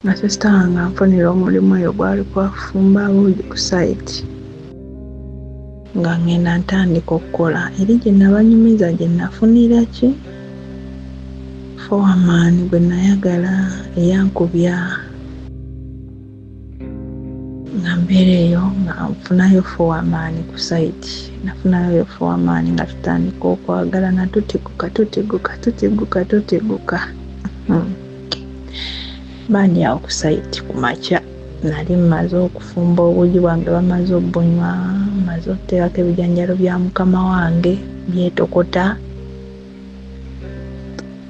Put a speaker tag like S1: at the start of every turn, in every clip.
S1: nga sisita wange anfunira omulimu eyo gwali kwafumba buugi ku site nga ngenda ntandika okukola eri gye nabanyumiza gye nafunira ki foreman gwe nayagala eyankubya nga mbeera eyo nga nfunayo foreman ku site nafunayo foreman nga tutandika okwagala nga tutiguka bandi awo ku site ku makya nali mmaze okufumba obuugi bwange bamaze obunywa maze okuteekako ebijanjalo bya mukama wange byetokota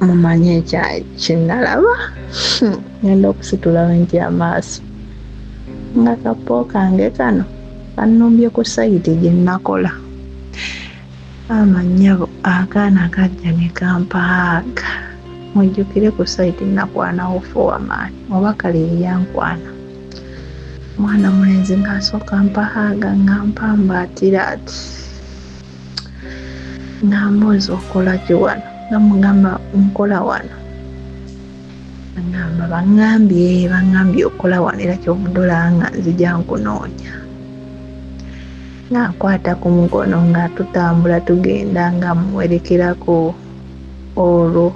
S1: mumanye kinalaba ngenda okusitula wenti amaaso nga kapo kange kano kannumbye ku site gye nakola amanyabo akaana kajja ne kampaaga mujjukire ku site nakwanawo foreman oba kale yankwana mwana mulenzi ng'asooka mpaaga ngampambaatira ati ng'ambuuza okola ki wano nga mugamba nkola wano ngamba baŋŋambye okola wano era kyovudde olaba nga nzija nkunoonya nga nkwata ku mukono nga tutambula tugenda nga muwerekerako olwo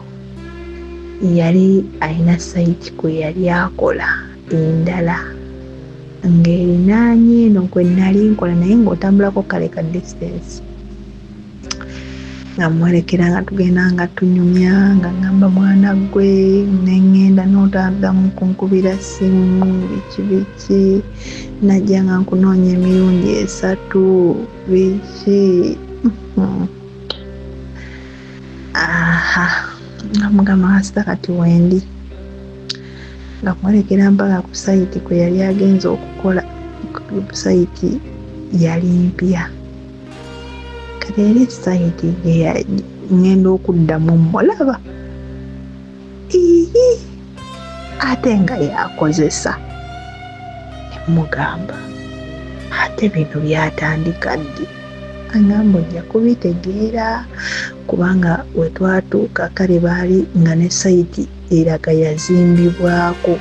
S1: yali alina site kwe yali akola endala ng'erinaanye eno kwe nali nkola naye ng'otambulako kale ka distance nga muwerekera nga tugenda nga tunyumya nga ngamba mwana gwe neŋŋenda n'otaddamu kunkubira simu biki najja nga nkunoonya emirundi 3 biki nga mugamba kasita kati wendi nga muwerekera mpaka ku site kwe yali agenza okukola ku site yali mpya kati eri site ngenda okuddamu mulaba ate nga yakozesa emugamba ate bino byatandika ddi angamba ojja kubitegeera kubanga wetwatuuka kale baali nga ne site eraga yazimbibwako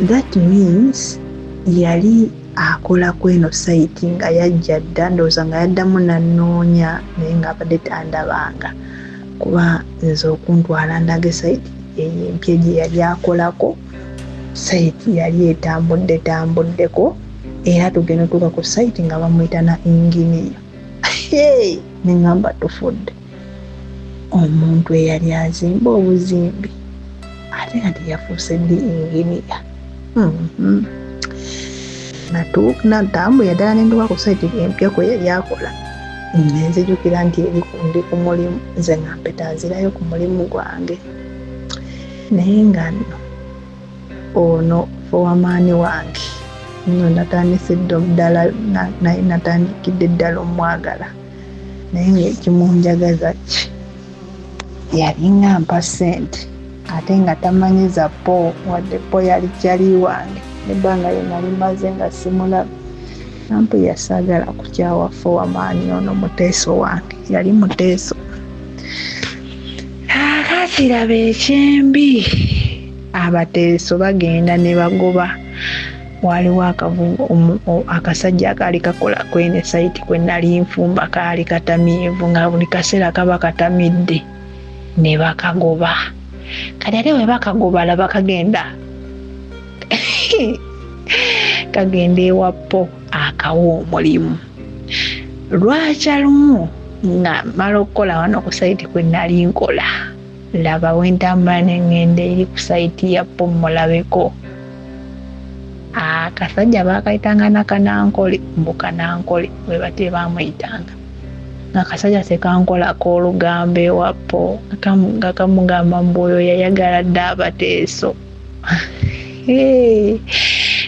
S1: that means yali akola kweno site nga yajja dda ndowooza nga yaddamu nanoonya naye nga abadde tandabanga kuba nze okuntwala ndage site empya gye yali akolako site yali etambuddeko era tugenda otuuka ku site nga bamuyita na inginiya neŋŋamba tufudde omuntu eyali azimba obuzimbi ate nga teyafuuse ddi inginiya natambulira ddala nenduka ku site empya kwe yali akola nenzijukira nti ndi ku mulimu nze nga mpeta nzirayo ku mulimu gwange naye nga nno ono foreman wange nno natandisidde ddala naye natandikidde ddala omwagala naye ngaekimunjagaza ki yali ngampa ssente ate nga tamanyiza po wadde po yali kyali wange nebbanga lyonna limaze nga simulabe nampu yasaagala kukyawa foreman ono muteeso wange yali muteeso akakiraba ekyembi abateeso bagenda ne bagoba waliwo akasajja akaali kakola kwene site kwe nali nfumba kaali katamiivu nga buli kaseera kaba katamidde ne bakagoba kati ate we bakagoba laba kagenda ewapo akawa omulimu lwakya lumu nga mala okukola wano ku site kwe nali nkola laba wentambula neŋŋenda eri ku site yapo mulabeko akasajja bakayitanga nakanankole mbukanankole we bate bamuyitanga akasajja tekankolako olugambo ewapo nga kamugamba mbu oyo yayagala dda abateeso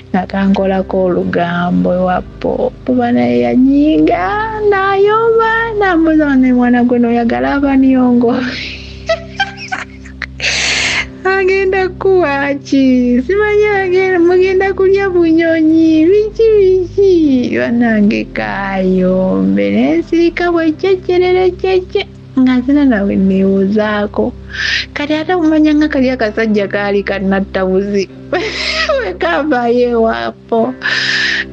S1: nga kankolako olugambo ewapo kuba naye yanyiiga nayomba nambuza ne mwana gwe noyagala abaniongo agenda kuwaki simanya mugenda kulya bunyonyi biki banange kayombe nensirika bwekyekyererekyekye nga zina nawe newozaako kati ate umanya nga kali akasajja kaali kannattabuzi wekavaayo ewaapo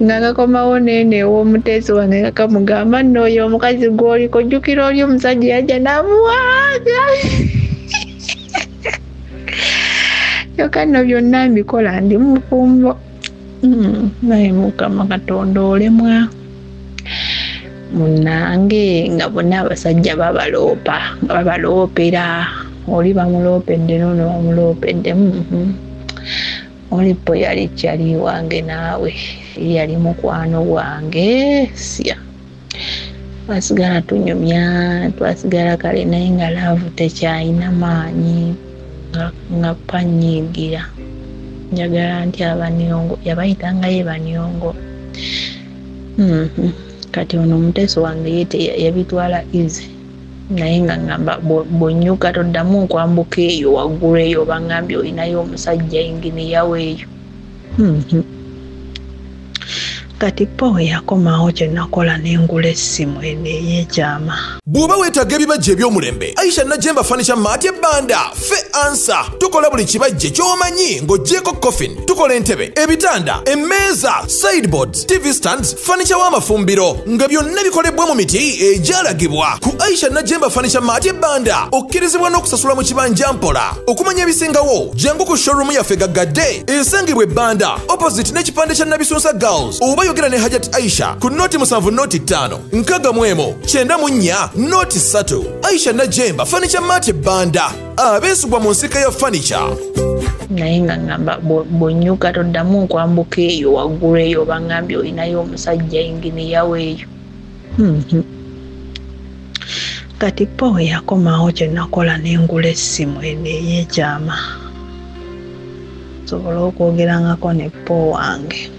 S1: nga kakomawo nene ew'omuteesi wange nga kamugamba nno oyo omukazi gw'oliko jjukira oli omusajja yajja n'amuwaaga kyokka nno byonna mbikola ndi mufumbo naye Mukama Katonda olemwa munnange nga bonna abasajja babaloopera oli bamuloopedde nono bamuloopedde oli po yali kyali wange naawe yali mukwano gwange sya twasigala tunyumya twasigala kale naye nga laavu tekyalina maanyi nga panyiigira njagala nti abaniongo yabayitangayo baniongo kati ono omuteeso wange ye yabitwala easy naye nga ngamba bw'onyuka toddamu okwambuka eyo waggulu eyo bangambye olinayo omusajja engini yaweeyo kati po yakomawo kye nakola n'engula essimu eno ey'ekyama.
S2: Bw'oba weetaaga ebibajje eby'omulembe Aisha Najemba Furniture Mart ebbanda ffe ansa tukola buli kibajje ky'omanyi ng'oggyeko coffin tukola entebe ebitanda emmeeza sideboards TV stands furniture w'amafumbiro nga byonna bikolebwa mu miti egyalagibwa ku Aisha Najemba Furniture Mart ebbanda okkirizibwa n'okusasula mu kibanja mpola okumanya ebisingawo jangu ku showroom yaffe gaggadde esangibwa ebbanda opposite n'ekipande kya Nabisunsa Girls oba yogera ne Hajat Aisha ku noti 7 noti 5 nkaga mwemo 94 noti 3 Aisha Najemba Furniture Mart ebbanda abeesugwa mu nsika ya furniture
S1: naye nga ngamba bw'onyuka toddamu okwambuka eyo waggulu eyo bangambye olinayo omusajja engini yaweeyo kati po yakomawo kye nakola n'engula essimu eno ey'ekyama sobola okwogerangako ne po wange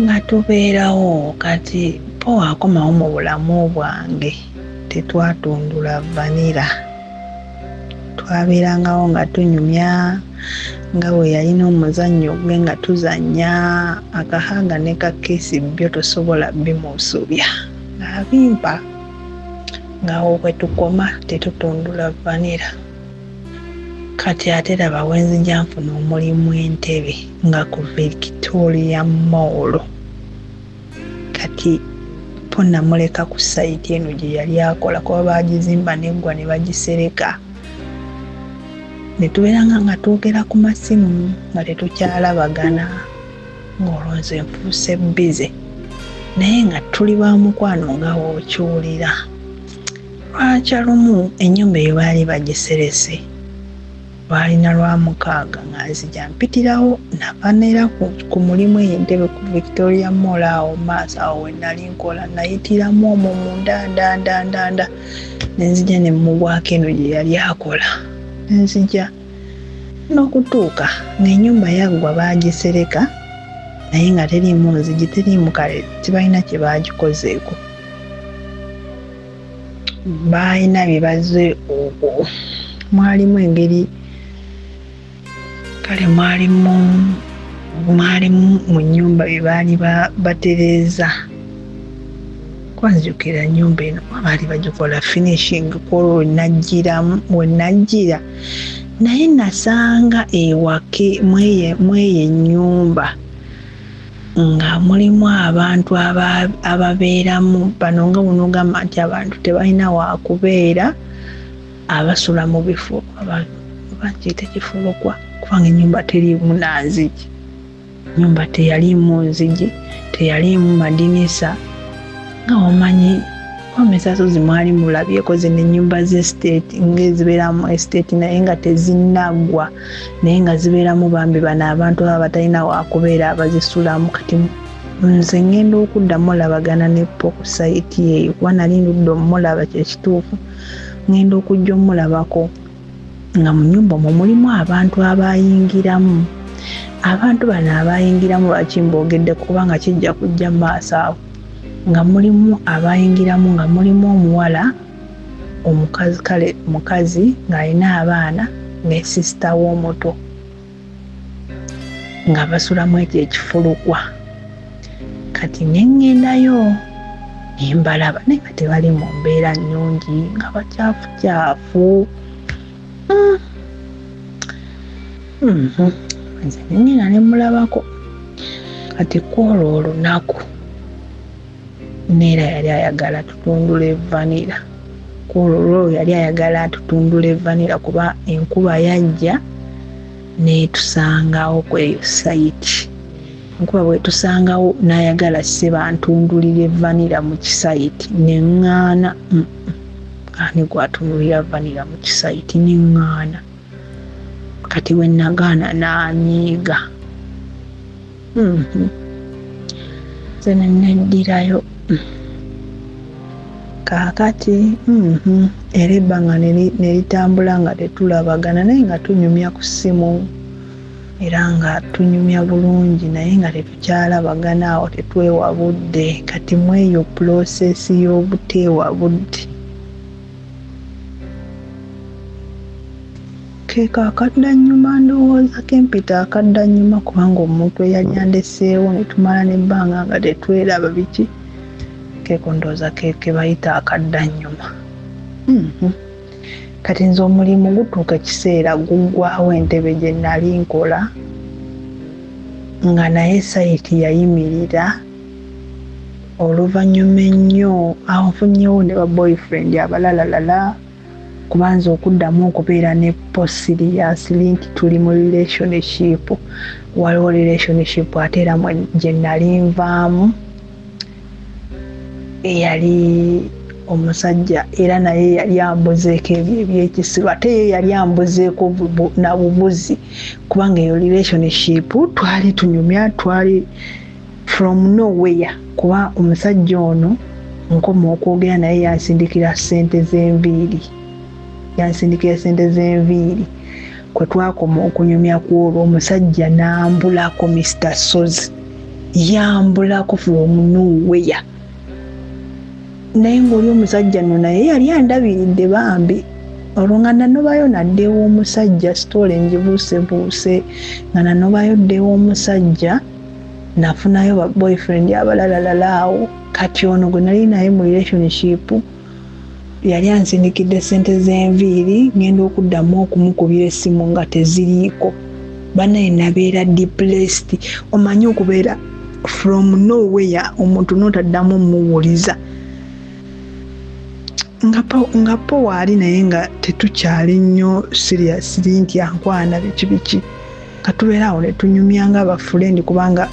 S1: nga tubeerawo kati po akomawo mu bulamu bwange tetwatundula vanira twabeerangawo nga tunyumya nga bwe yalina omuzannyo gwe nga tuzannya akahanga ne kakeesi byo tosobola bimusubya ng'abimpa ng'awo bwe tukoma tetutundula vanira kati ate laba wenzija nfuna omulimu entebe nga ku Victoria Mall kati po namuleka ku sayiti eno gye yali akola kuba baagizimba neggwa ne bagisereka ne tubeeranga nga twogera ku masimu nga tetukyalabagana ng'olwo nze nfuuse bize naye nga tuli ba mukwano nga wookiwulira lwakya lumu ennyumba eyo baali bagiserese balina lwa 6 nga nzija mpitirawo navanira ku mulimu ey'entebe ku Victoria Mall awo maaso awo we nali nkola nayitiramu omwo mundandandandanda nenzija ne mugwako eno gye yali akola nenzija n'okutuuka ng'ennyumba yaggwa baagisereka naye nga teriimu nzigi teriimu kale tibalina kye baagikozeeko baalina bibaze okwo mwalimu engeri kale mwalimu mu nnyumba bye baali batereeza kwanjukira nnyumba eno baali bagikola finishing kwolwo we najjira naye nasanga ewake mweyo ennyumba nga mulimu abantu ababeeramu bano nga bunogamba nti abantu tebalina wakubeera abasula mu bifo bakiyita kifulukwa kubanga ennyumba teriimu nanzigi ennyumba teyalimu nzigi teyalimu madinisa nga omanyi omesaso zimwali mulabyeko zino ennyumba z'estate ng'ezibeeramu estate naye nga tezinnaggwa naye nga zibeeramu bambi bano abantu aba batalina wakubeera abazisulamu kati nze ngenda okuddamu labagana ne po ku sayiti eyo kuba nali ndudde omulaba kyekituufu ngenda okujja omulabako nga mu nnyumba omwo mulimu abantu abayingiramu abantu bano abayingiramu lwaki mboogedde kubanga kijja kujja mu maaso awo nga mulimu abayingiramu nga mulimu omuwala omukazi ng'alina abaana ne sisita w'omuto nga basulamu ekyo ekifulukwa kati nengendayo nembalaba naye nga tebali mu mbeera nnungi nga bakyafu nze nnyina ne mulabako kati kwolwo olunaku neera yali ayagala tutundule vanira. Kwolwo yali ayagala tutundule vanira kuba enkuba yajja netusangawo kweyo sayiti. Enkuba bwe tusangawo n'ayagala ntundulire vanira mu kisayiti neŋŋaana. Ani gwatundulira vanira mu kisayiti neŋŋaana. Kati we nagaana n'anyiiga. Nze neddirayo. Kaakati era ebbanga ne litambula nga tetulabagana naye nga tunyumya ku ssimu era nga tunyumya bulungi naye nga tetukyalabagana awo tetwewa budde. Kati mweyo pulosesi y'obuteewa budde. Keeka akaddannyuma ndowooza kempita akaddannyuma kubanga omuntu eyali andeseewo ne tumala n'ebbanga nga tetweraba biki. Keeko ndowooza ke bayita akaddannyuma. Kati nze omulimu gutuuka ekiseera guggwawo entebe gye nali nkola nga naye sayiti yayimirira. Oluvannyuma ennyo awo nfunyewo ne ba boyfriend abalalalala kubanza okuddamu okubeera ne posiriyansi linki tuli mu relationship. Waliwo relationship ate era gye nali nvaamu eyali omusajja era naye yali ambuzeeko ebyo ebyekisibo ate ye yali ambuzeeko na bubuzi kubanga eyo relationship twali tunyumya twali from nowhere kuba omusajja ono nkoma okwogera naye yansindikira ssente z'enviiri kwe twakoma okunyumya kwolwo omusajja n'ambulako Mr. Sozi yambulako from nowhere. Naye ng'oli omusajja no naye yali andabiridde bambi olwo nga nanobayo naddewo omusajja sitole ngibuusebuuse nga nanobayo ddewo omusajja nafunayo ba boyfriend abalalalala awo. Kati ono gwe nali naye mu relationship yali ansindikidde ssente z'enviiri ngenda okuddamu okumukubira essimu nga teziriiko. Banaye nabeera depressed. Omanyi okubeera from nowhere omuntu n'otaddamu muwuliza nga po waali naye nga tetukyali nnyo seriously nti ankwana biki nga tubeera awo ne tunyumya ng'abafurendi kubanga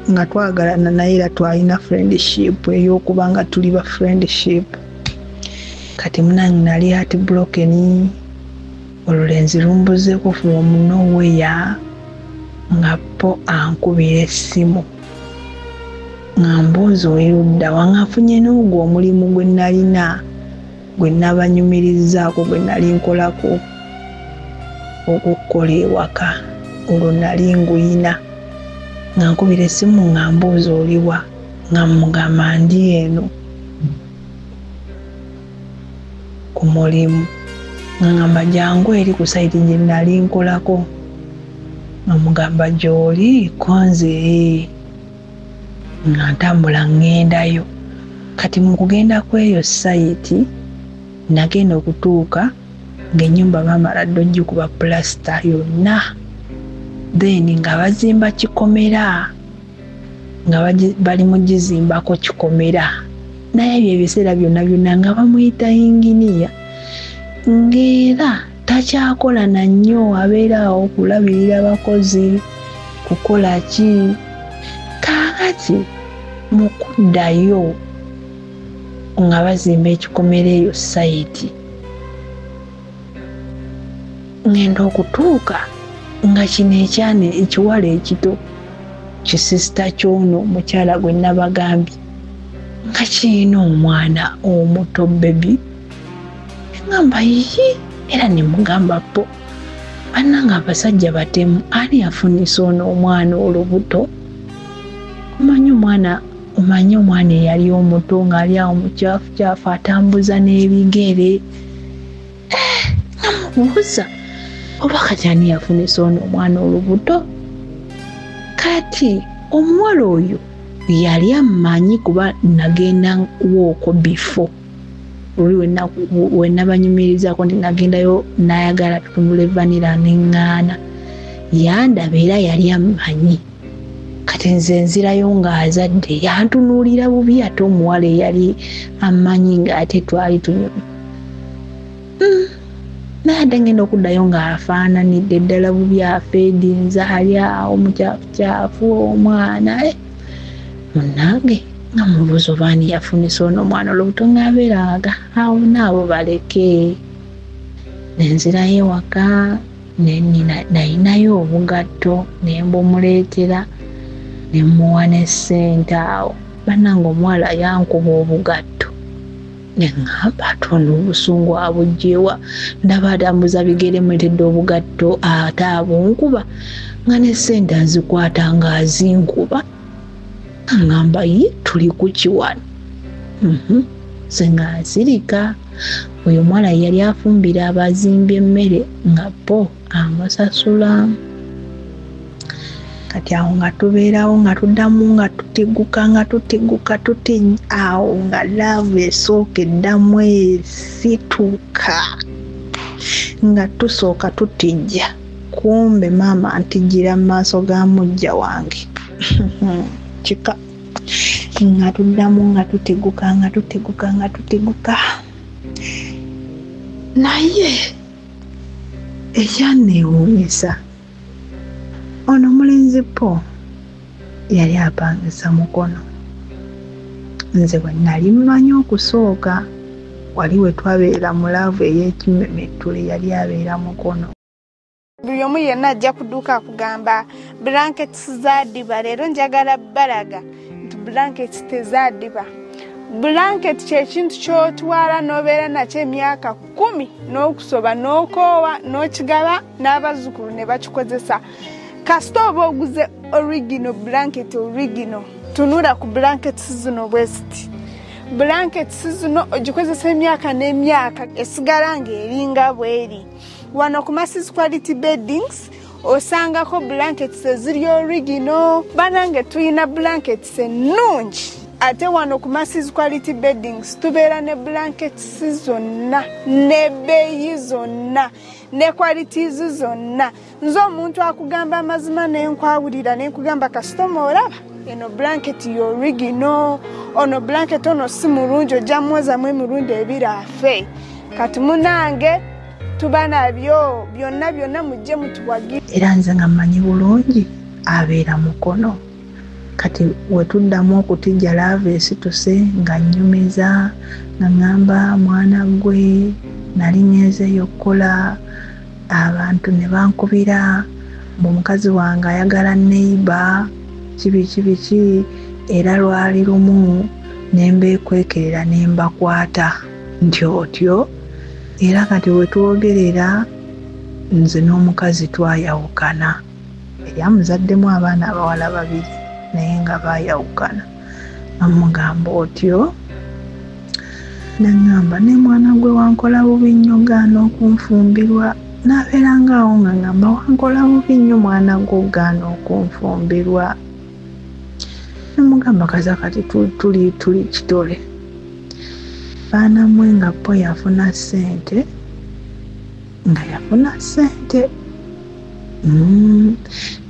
S1: nga twagalana naye era twalina friendship ey'okuba nga tuli ba friendship. Kati munange nali heart broken olulenzi lumbuzeeko from nowhere nga po ankubira essimu nga mbuuza oludda wangafunye n'ogwo omulimu gwe nalina gwe nabanyumirizaako gwe nali nkolako okukola ewaka olwo nali nguyina nga nkubira essimu nga mbuuza oliwa nga mugamba ndi eno ku mulimu nga ngamba jangu eri ku sayiti gye nali nkolako nga mugamba gy'oli konze nga ntambula ngendayo. Kati mu kugenda kweyo sayiti nagenda okutuuka ng'ennyumba bamala dda ogikuba pulasita yonna then nga bazimba kikomera nga bali mu gizimbako kikomera naye ebyo ebiseera byonna nga bamuyita inginiya ng'era takyakola na nnyo abeera awo kulabirira bakozi kukola ki. Kaakati mu kuddayo nga bazimba ekikomera eyo sayiti ngenda okutuuka nga kino ekyana ekiwala ekito kisisita ky'ono omukyala gwe nabagambye nga kirina omwana omuto bebi. Ngamba yiyi era ne mugamba po bannanga abasajja batemu ani afunisa ono omwana olubuto. Omanyi omwana eyali omuto ng'ali awo mukyafu atambuza n'ebigere. Namubuuza oba kati ani yafunisa ono omwana olubuto. Kati omuwala oyo yali amanyi kuba nagenda wooko bifo wenna banyumirizako nti nagendayo nayagala tutunule vanira neŋŋaana yandaba era yali amanyi kati nze nzirayo ng'azadde yantunuulira bubi ate omuwala eyali amanyi ng'ate twali tunyumi naye ate ngenda okuddayo ng'afaananidde ddala bubi afeedinza ali awo mukyafukyafu omwana munnange nga mubuuza oba ani yafunisa ono omwana olubuto ng'abeeraga awo naabo baleke nenzirayo ewaka nayinayo obugatto nembumuleetera nemuwa n'essente awo bannange omuwala yankuba obugatto neŋŋamba atona obusungu abugyewa ndaba atambuza bigere mwetedde obugatto ate abunkuba nga n'essente azikwata ng'azinkuba aŋŋamba ye tuli ku kiwano senga nsirika oyo omuwala yali afumbira abazimbye emmere nga po amusasula kati awo nga tubeerawo nga tuddamu nga tutegguka awo nga laavu esooka eddamu esituka nga tusooka tutijja kumbe maama antijjira mu maaso ga mujja wange kika nga tuddamu nga tutegguka naye ekyanneewuunyisa ono mulenzi po yali apangisa mukono nze bwe nali mmanyi okusooka wali we twabeera mu laavu ey'ekimemettule yali abeera mukono
S3: buli omu yenna ajja kuduuka akugamba blankets zaadiba leero njagala balaga nti blankets tezaadiba blanket kyekintu kyotwala n'obeera nakyo emyaka 10 n'okusoba n'okoowa n'okigaba n'abazzukulu ne bakikozesa kasita oba oguze original blanket original tunula ku blankets zino bweziti blankets zino ogikozesa emyaka n'emyaka esigala ng'eringa bweri wano ku Macy's Quality Beddings osangako blankets eziri original banange tuyina blankets ennungi ate wano ku Macy's Quality Beddings tubeera ne blankets zonna n'ebbeeyi zonna ne qualities zonna nze omuntu akugamba amazima n'enkwawulira n'enkugamba kasitoma olaba eno blanket y'original ono blanket ono si mulungi ojja mwozamu emirundi ebiri afe kati munange tuba nabyo byonna mujje mutuwagira
S1: era nze nga mmanyi bulungi abeera mukono kati wetuddamu okutijja laavu esituse nga nnyumiza nga ŋŋamba mwana gwe nali ngezeeyo okukola abantu ne bankubira omukazi wange ayagala neiba kibiki era lwali lumu nembeekwekerera nembakwata nti otyo era kati wetwogerera nze n'omukazi twayawukana eyamuzaddemu abaana abawala 2 naye nga baayawukana amugamba otyo naŋŋamba ne mwana gwe wankola bubi nnyo gaana okunfumbirwa n'abeera ngaawo nga ŋŋamba wankola bubi nnyo mwana gwe ogaana okunfumbirwa nemugamba kaza kati tuli kitole baana mwe nga po yafuna ssente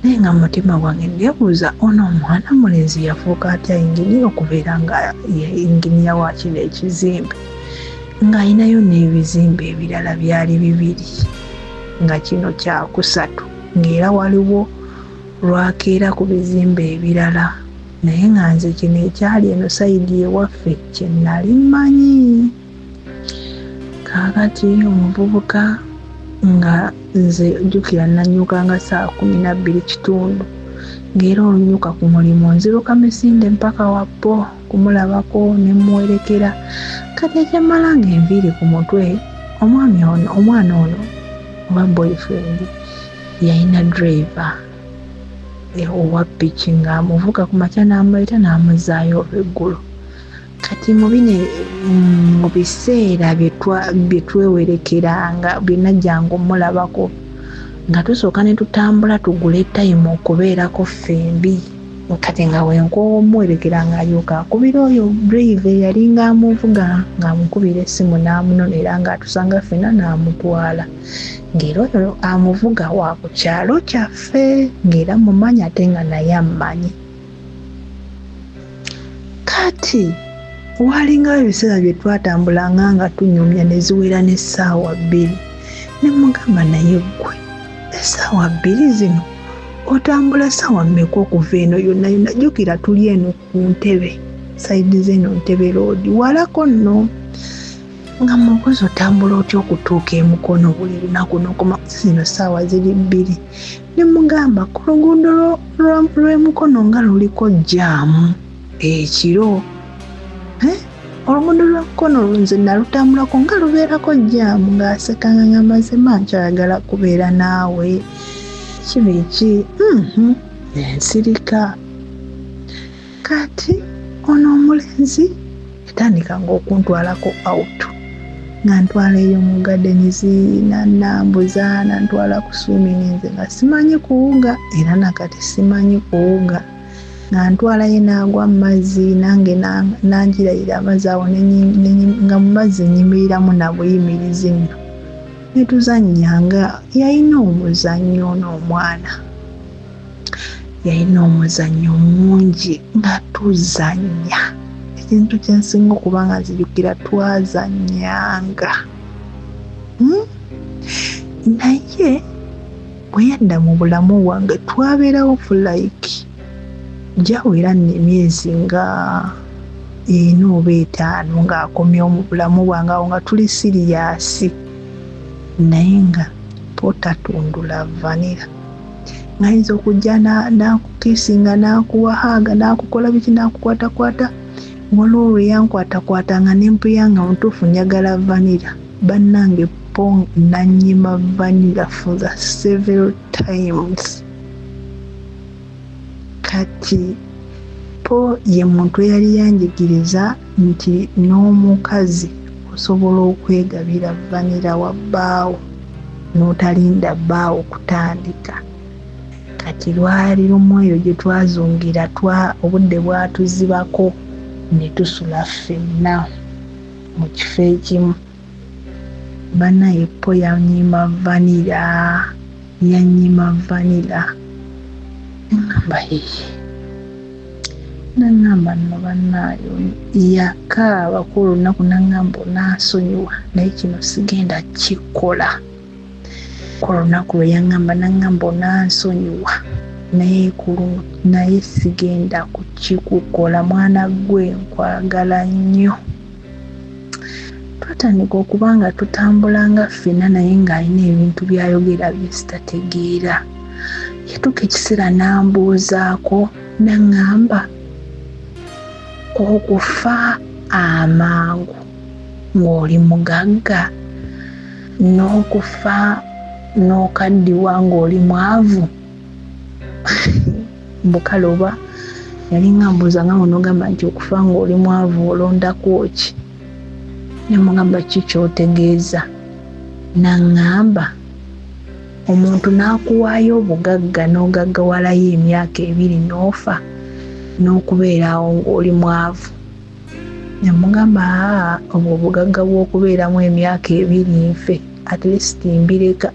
S1: naye nga mutima gwange ndeebuuza ono omwana mulenzi yafuuka atya inginiya okubeera nga inginiya wa kino ekizimbe ng'ayinayo n'ebizimbe ebirala byali 2 nga kino kyakusatu ng'era waliwo lwakeera ku bizimbe ebirala naye nga nze kino ekyali eno sayidi ewaffe kye nali mmanyi kaakati omuvubuka nga nze jjukira nanyukanga saa 12:00 ng'era olunyuka ku mulimu nziruka Misinde mpaka wapo kumulabako ne muwerekera kati ekyamala ng'enviiri ku mutwe omwana ono oba boyfriend yalina driver owa piki ng'amuvuga ku makya n'amuleeta n'amuzaayo olw'eggulo kati mu biseera bye twewerekeranga bye najjanga omulabako nga tusooka ne tutambula tugule time okubeerako ffembi kati nga wenkoomuwerekera ng'alyoka akubira oyo Brave yali ng'amuvuga ng'amukubira essimu n'amunonera ng'atusanga ffenna n'amutwala ng'era oyo amuvuga wa ku kyalo kyaffe ng'era mumanyi ate nga naye ammanyi. Kati walingawo ebiseera bye twatambulanga nga tunyumya ne ziwera n'essaawa 2 ne mugamba naye ggwe essaawa 2 zino otambula ssaawa mmeka okuva eno yonna yonna jjukira tuli eno ku ntebe sayidi z'eno Ntebe Road walako nno nga mukozi otambula otya okutuuka emukono buli lunaku n'okoma zino ssaawa ziri 2 ne mugamba ku luguudo lw'emukono nga luliko jaamu ekiro oluguudo lw'emukono nze nalutambulako nga lubeerako jaamu ng'asekanga ngamba mazima nkyayagala kubeera naawe kiba eki ensirika. Kati ono omulenzi yatandika ng'okuntwalako auto nga ntwala eyo mu gadenizi nanambuza nantwala ku swimming nze nga simanyi kuwuga era nakati simanyi kuwuga nga ntwala ye n'agwa mu mazzi nange nanjirayira amazzi awo nga mu mazzi nyimiriramu nabuyimirizi nno netuzannyanga. Yalina omuzannyo n'omwana yalina omuzannyo mungi nga tuzannya. Ekintu kyensinga okuba nga nzijukira twazannyanga naye bwe yadda mu bulamu bwange twabeerawo like gyawera emyezi nga 4 oba 5 ng'akomyewo mu bulamu bwange awo nga tuli siriyasi naye nga potatundula vanira ng'ayinza okujja n'akukisinga n'akuwahaga n'akukola biki n'akukwatakwata waliwo lwe yankwatakwata nga nempuya nga mutuufu njagala vanira bannange po nanyima vanira for the several times. Kati po ye muntu eyali yanjigiriza nti n'omukazi osobola okwegabira vanira wa bbaawo n'otalinda bbaawo kutandika. Kati lwali lumu eyo gye twazungira obudde bwatuzibako ne tusula ffenna mu kifo ekimu. Bannaye po yanyima vanira ngamba nangamba nno bannaayo yakaaba ku olunaku nangamba onaasonyiwa naye kino sigenda kikola. Ku olunaku lwe yangamba nangamba onaasonyiwa naye sigenda kukikukola mwana gwe nkwagala nnyo. Twatandika okuba nga tutambulanga ffenna naye ng'alina ebintu by'ayogera bye sitategeera. Yatuuka ekiseera n'ambuuzaako nangamba okufa amangu ng'oli mugagga n'okufa n'okaddiwa ng'oli mwavu mbukale oba yali ngambuuza nga onogamba nti okufa ng'oli mwavu olondako ki? Ne mugamba ki ky'otegeeza? Nangamba omuntu n'akuwaayo obugagga n'ogaggawalayo emyaka 2 n'ofa n'okubeerawo ng'oli mwavu. Ne mugamba obwo obugagga bw'okubeeramu emyaka 2 nfe at least mbireka.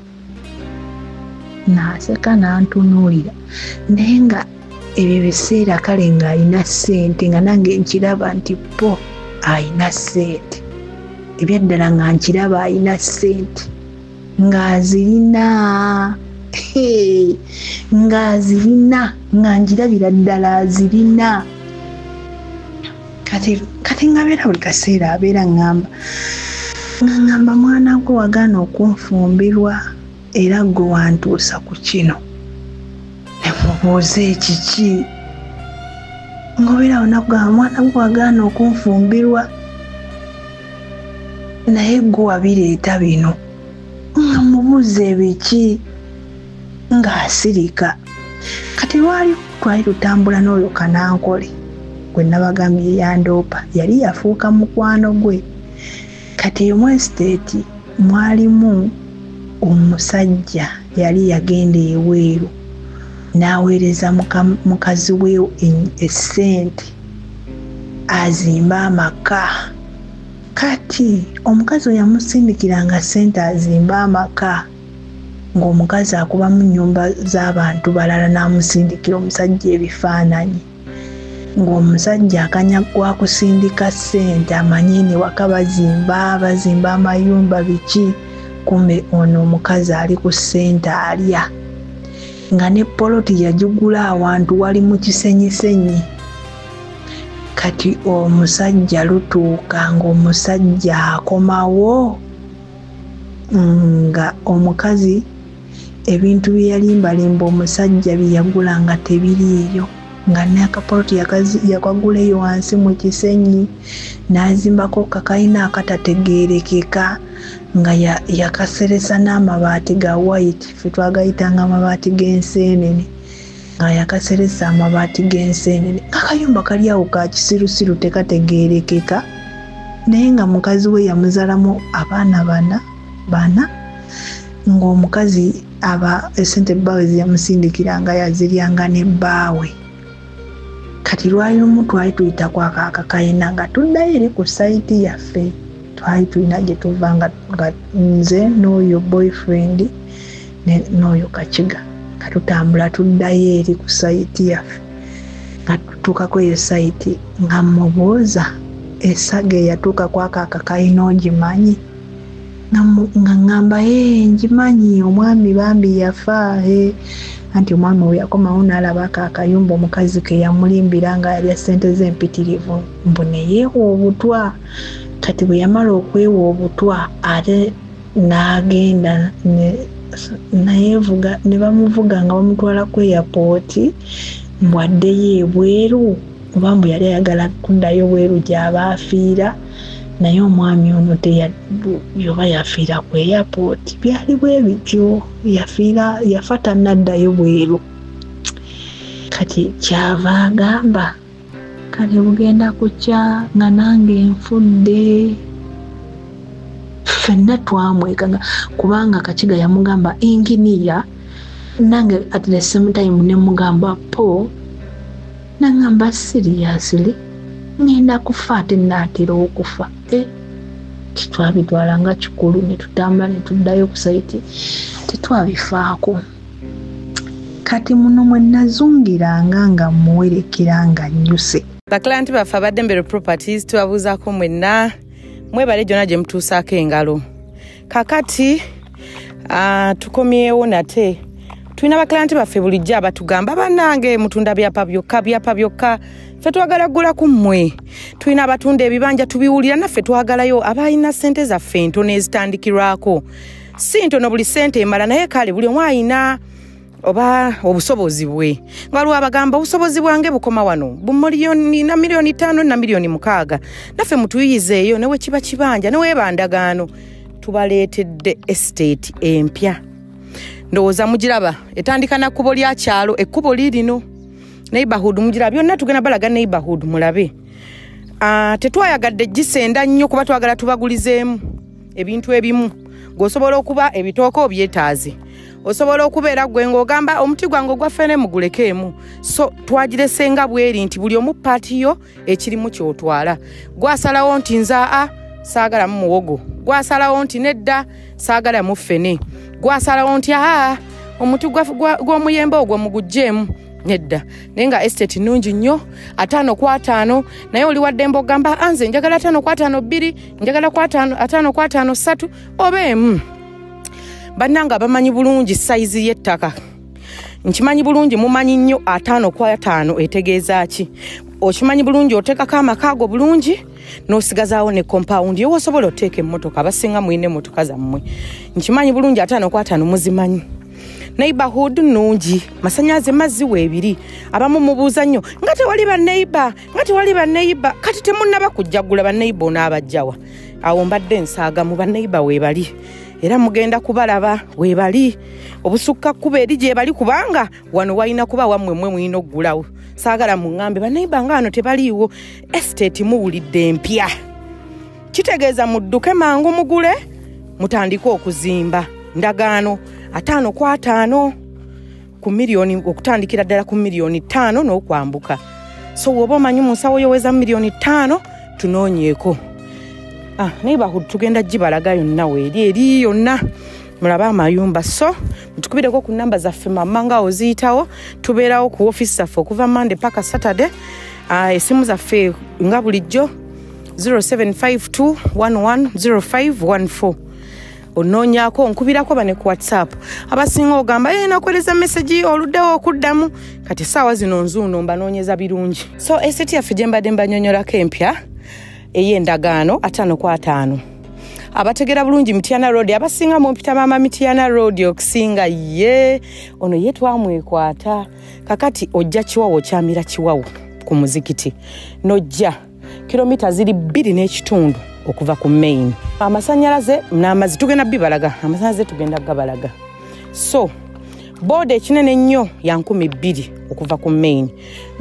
S1: N'aseka n'antunuulira naye nga ebyo biseera kale ng'alina ssente nga nange nkiraba nti po alina ssente. Ebyaddala nga nkiraba alina ssente ng'azirina nga njirabira ddala azirina. Kati ngabeera buli kaseera abeera ngamba mwana gwe wagaana okunfumbirwa era gwe wantuusa ku kino. Nemubuuza ekiki ng'obeera onakugamba mwana gwe wagaana okunfumbirwa naye gwe wabireeta bino. Nga mubuuza ebiki ng'asirika. Kati twali tutambula n'oyo Kanankole gwe nabagambye yandoopa yali yafuuka mukwano gwe. Kati mu estate mwalimu omusajja yali yagenda eweeru n'aweereza mukazi we essente azimba amaka. Kati omukazi oyo yamusindikiranga ssente azimba amaka ng'omukazi akuba mu nnyumba z'abantu balala n'amusindikira omusajja ebifaananyi, ng'omusajja akanya gwa kusindika ssente amanye ne waka bazimba amayumba biki, kumbe ono omukazi ali ku ssente alya, nga ne poloti yagigula awantu wali mu kisenyisenyi. Kati omusajja lutuuka ng'omusajja akomawo nga omukazi ebintu bye yalimbalimba omusajja bye yagula nga tebiriiyo, nga n'akapoloti yakaguleyo wansi mu kisenyi, n'azimbako kakayina akatategeerekeka nga yakaseresa n'amabaati ga white, ffe twagayitanga amabaati g'enseenene, nga yakaseresa amabaati g'enseenene. Akayumba kali awo ka kisirusiru tekategeerekeka, naye nga mukazi we yamuzaalamu abaana bana, ng'omukazi esente bbaawe ziyamusindikiranga yaziryanga ne bbaawe. Kati lwali lumu twali tuyita kwako akakayina nga tuddayo eri ku sayiti yaffe, twali tulina gye tuva nga nze n'oyo boyfriend n'oyo Kakiga nga tutambula tuddayo eri ku sayiti yaffe. Nga tutuukako eyo sayiti nga mubuuza essaga eyatuuka kwako akakayina ogimanyi? Nga ngamba ngimanyi, omwami bambi yafa. Anti omwami we yakomawo n'alabako akayumba omukazi ke yamulimbira nga yalya ssente z'empitirivu, mbu ne yeewa obutwa. Kati bwe yamala okwewa obutwa ate n'agenda nayevuga, ne bamuvuga nga bamutwala ku airport mbu addeyo ebweru, oba mbu yali ayagala kuddayo bweru gy'aba afiira. Naye omwami ono yoba yafiira ku airport, byali bwe bityo, yafa tannaddayo bweru. Kati kyava agamba kale bugenda kukya nga nange nfudde. Ffenna twamwekanga kubanga Kakiga yamugamba inginiya, nange at the same time ne mugamba po, nangamba seriously ngenda kufa ate naatera okufa. Kitwabitwala nga kikulu, ne tutambula ne tuddayo ku sayiti, tetwabifaako. Kati muno mwe nazungiranga nga muwerekera nga nnyuse.
S4: Baklanti baffe abadde Mbero Properties tubabuuzaako mwenna mwebale gyonna gye mutuusaako engalo. Kakati tukomyewo nate. Tulina baklanti baffe bulijjo abatugamba bannange mutunda byapa byokka. Ffe twagala ggula ku mmwe. Tulina abatunda ebibanja tubiwulira, naffe twagalayo abalina ssente zaffe entono ezitandikirwako. Si ntono buli ssente emala, naye kale buli omu alina oba obusobozi bwe. Nga waliwo abagamba obusobozi bwange bukoma wano $1,000,000 na $5,000,000 na $1,000,000. Naffe mutuyizeeyo newe kiba kibanja newe bandagaano. Tubaleetedde estate empya. Ndowooza mugiraba, etandika na kkubo lya kyalo, ekkubo lirino. Neighborhood mugiraba, byonna tugenda balaga neighborhood mulabe. Tetwayagadde gisenda nnyo kuba twagala tubagulizeemu ebintu ebimu. Ng'osobola okuba ebitooke obyetaaze. Osobola okubeera gwe ng'ogamba omuti gwange ogwaffene mugulekeemu. So twagiresenga bweri nti buli omu paatiyo ekirimu ky'otwala. Gwasalawo nti nza saagala mu muwogo. Gwasalawo nti nedda saagala mu ffene. Gwasalawo nti omuti gw'omuyembe ogwo mugugjeemu. Nedda. Naye nga estate nnungi nnyo, 5/5, naye oli wadde mbogamba anze njagala 5/5 njagala 5/5 oba emu. Bannanga bamanyi bulungi size y'ettaka. Nkimanyi bulungi mumanyi nnyo 5/5 etegeeza ki. Okimanyi bulungi oteekako amakaago bulungi n'osigazaawo ne compound yo osobola oteeka emmotoka, abasinga mwine emmotoka zammwe. Nkimanyi bulungi 5/5 muzimanyi. Neighborhood nungi, masanyaze mazzi weebiri. Abamu mubuuza nnyo nga tewali banneighbor, kati temunnaba kujjagula banneighbor n'abajjawa. Awo mbadde nsaaga mu banneighbor weebali. Era mugenda kubalaba weebali. Obusukka kkuba eri gye bali kubanga wano walina kuba wammwe mmwe mulina oggulawo. Saagala muŋŋambe banneighbor nga wano tebaliiwo. Estate muwulidde empya. Kitegeeza mudduke mangu mugule, mutandike okuzimba. Ndagaano 5/5 ku milioni okutandikira ddala ku milioni 5 n'okwambuka. So woba omanyi musawo yoweza milioni 5 tunoonyeeko. Neighborhood tugenda gibalaga yonna eri yonna mulaba amayumba. So mutukubireko ku namba zaffe mama nga oziyitawo. Tubeerawo ku office zaffe okuva Monday paka Saturday. Esimu zaffe nga bulijjo 0752110514. Onoonyaako nkubirako bane ku WhatsApp. Abasinga ogamba nakoleza message oluddewo okuddamu kati saawa zino nzuuno mbanoonyeza birungi. So eseti yaffe gye mbadde mbanyonyolako empya ey'endagaano 5/5. Abategera bulungi Mityana Road abasinga mu mpita mama Mityana Road okusinga ono ye twamwekwata. Kakati ojja Kiwawo kyamira Kiwawo ku muzikiti nojja kilomita ziri 2.5 okuva ku main. Amasanyalaze n'amazzi tugenda bibalaga, amasanyalaze tugenda gabalaga. So boda ekinene nnyo ya 2,000 okuva ku main.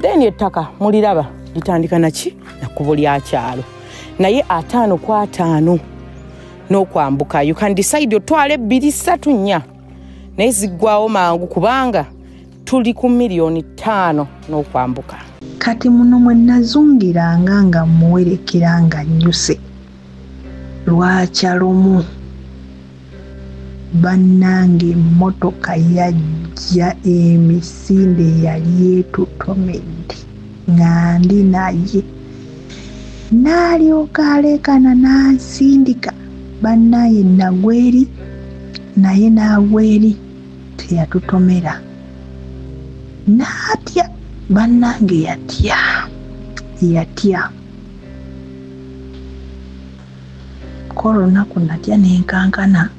S4: Then ettaka muliraba litandika naki na kubo lya kyalo naye 5/5 n'okwambuka. You can decide otwale 2-3 naye ziggwawo mangu kubanga tuli ku milioni 5 n'okwambuka.
S1: Kati muno mwe nazungiranga nga muwerekera nga nnyuse lwakyalomu bannange emmotoka yajja emisinde yali etutomedde nga ndi naye n'alyoka aleekana n'ansindika bannaye nagweri naye n'agweri teyatutomera n'atya bannange yatya kolunaku natya nenkankana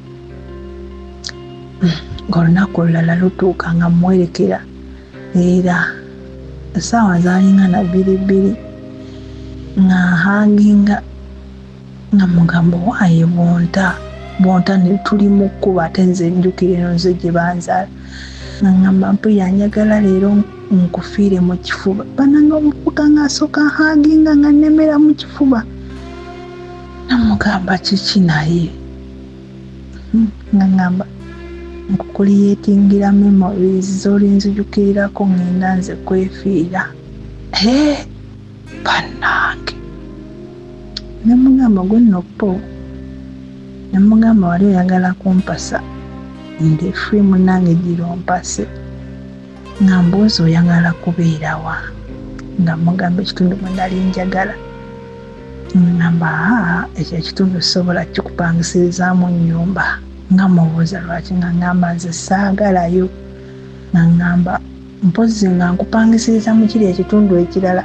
S1: ng'olunaku olulala lutuuka nga mwerekera era essaawa zaalinga na 2 nga hanginga nga mugamba waaye bonta ne tuli mu kkuba ate nze njukira eno nze gye banzaala nga ngamba mpu yanjagala leero nkufiire mu kifuba bananga omuvubuka ng'asooka hanginga nga nnemera mu kifuba namugamba kiki naye nga ngamba nkukuliyetingira memories z'olinzijukirirako ngenda nze kwefiira bannange nemugamba gwe noppo nemugamba wali oyagala kumpasa nde free munange gira ompase nga mbuuza oyagala kubeerawa nga mugamba ekitundu mwe nali njagala ngamba ekyo ekitundu sobola kikupangisizaamu nnyumba nga mubuuza lwaki nga ngamba nze saagalayo nga ngamba mpozi nga nkupangisiriza mu kiri ekitundu ekirala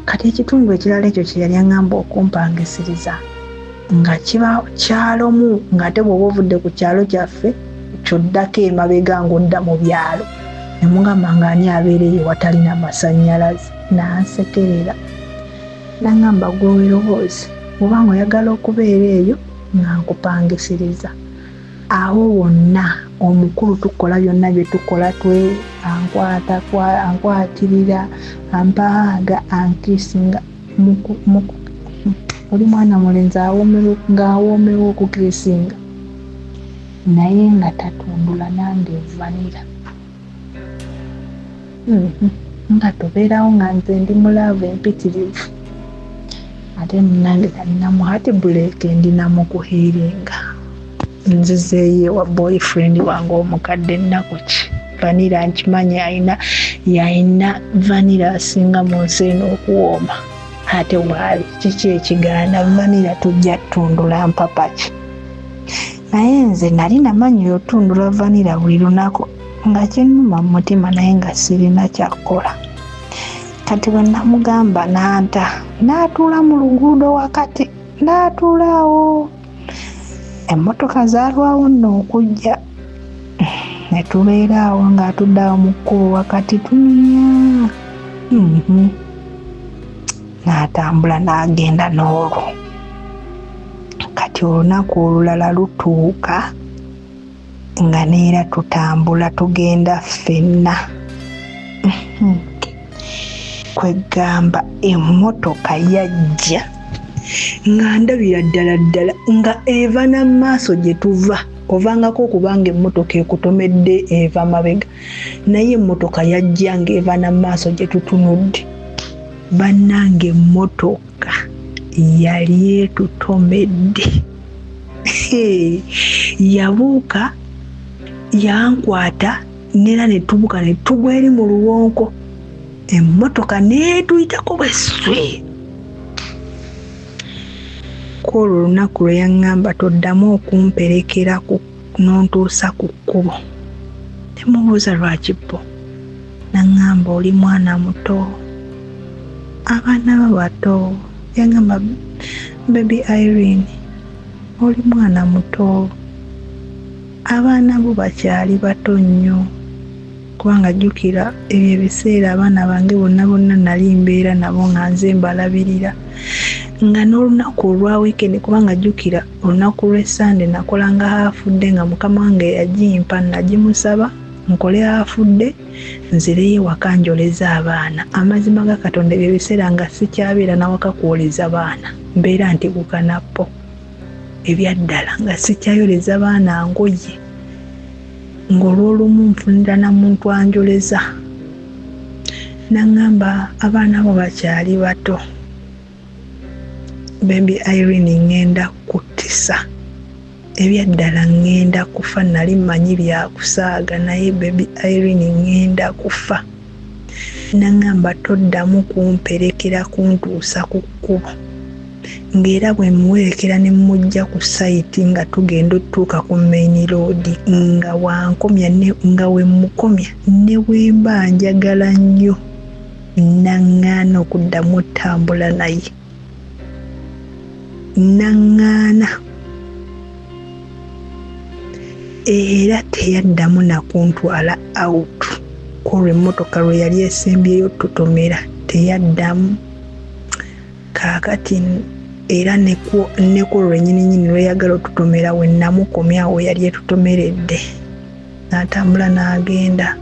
S1: kati ekitundu ekirala ekyo kye yali aŋŋamba okumpangisiriza nga kiba kyalomu ng'ate bw'oba ovudde ku kyalo kyaffe kyoddako emabega ng'odda mu byalo nemugamba ng'ani abeereyo watalina masannyalaze n'ansekerera n'aŋŋamba gwe weeroboozi obanga oyagala okubeera eyo nga nkupangisiriza awo wonna omukulu tukola byonna bye tukola ankwatirira ampaaga ankisinga oli mwana mulenzi ng'awoomewo okukisinga naye nga tatundula nange vanira nga tubeerawo nga nze ndi mulaavu empitirivu ate munange talinamu hati buleeke ndinamu kuhiiringa nzizeeye wa boyfriend wange omukadde nnaku ki vanira nkimanyi yalina vanira asinga mu nsi eno okuwooma ate waali kiki ekigaana vanira tujja tutundula mpapaki naye nze nali namanyi otundula vanira buli lunaku nga kinnuma mu mutima naye nga sirina kyakukola kati bwe namugamba n'atuula mu luguudo wakati n'atuulaawo emmotoka zaalwawo nno okujja ne tubeeraawo ng'atuddeawo mu kkubo wakati tunya n'atambula n'agenda n'olwo kati olunaku olulala lutuuka nga neera tutambula tugenda ffenna kwegamba emmotoka yajja nga ndabira ddala nga eva n'amaaso gye tuva ovangako okubanga emmotoka ekutomedde eva mabega naye emmotoka yajja ng'eva n'amaaso gye tutunudde. Bannange emmotoka yali etutomedde. Yabuuka yankwata nera ne tubuka ne tugwa eri mu luwonko. Emmotoka neetuyitako bweswe. Kwolwo olunaku lwe yaŋŋamba toddamu okumperekera n'ontuusa ku kkubo. Temubuuza lwaki bbo. Naŋŋamba oli mwana muto. Abaana bo bato. Yaŋŋamba baby Irene, oli mwana muto. Abaana bo bakyali bato nnyo. Kubanga jjukira ebyo ebiseera abaana bange bonna nali mbeera nabo nga nze mbalabirira. Nga n'olunaku olwa weekend kubanga jjukira olunaku lw'Essande nakolanga haafudde nga mukama wange yagimpa nagimusaba nkole haafudde nzireyo waka njoleza abaana. Amazima ga Katonda ebyo ebiseera nga sikyabeera nawaka kuwoleza baana. Mbeera nti kukanapo ebyaddala nga sikyayoleza baana ngoye. Ng'olw'olumu nfunira na muntu anjoleza. Naŋŋamba abaana bo bakyali bato. Baby Irene ngenda kuttisa. Ebyaddala ngenda kufa nali mmanyi byakusaaga naye baby Irene ngenda kufa. Naŋŋamba toddamu kumperekera kuntuusa ku kkubo. Ng'era bwe muwerekera ne mujja ku sayiti nga tugenda otuuka ku main road nga wankomya nga we mukomya ne wemba njagala nnyo naŋŋaana okuddamu otambula naye. Naŋŋaana. Era teyaddamu nakuntwala out. Kwolwo emmotoka lwe yali esembyeyo tutomera teyaddamu. Kaakati era ne kwolwo lwennyini lweyagala otutomera we namukomyawo yali etutomeredde. N'atambula n'agenda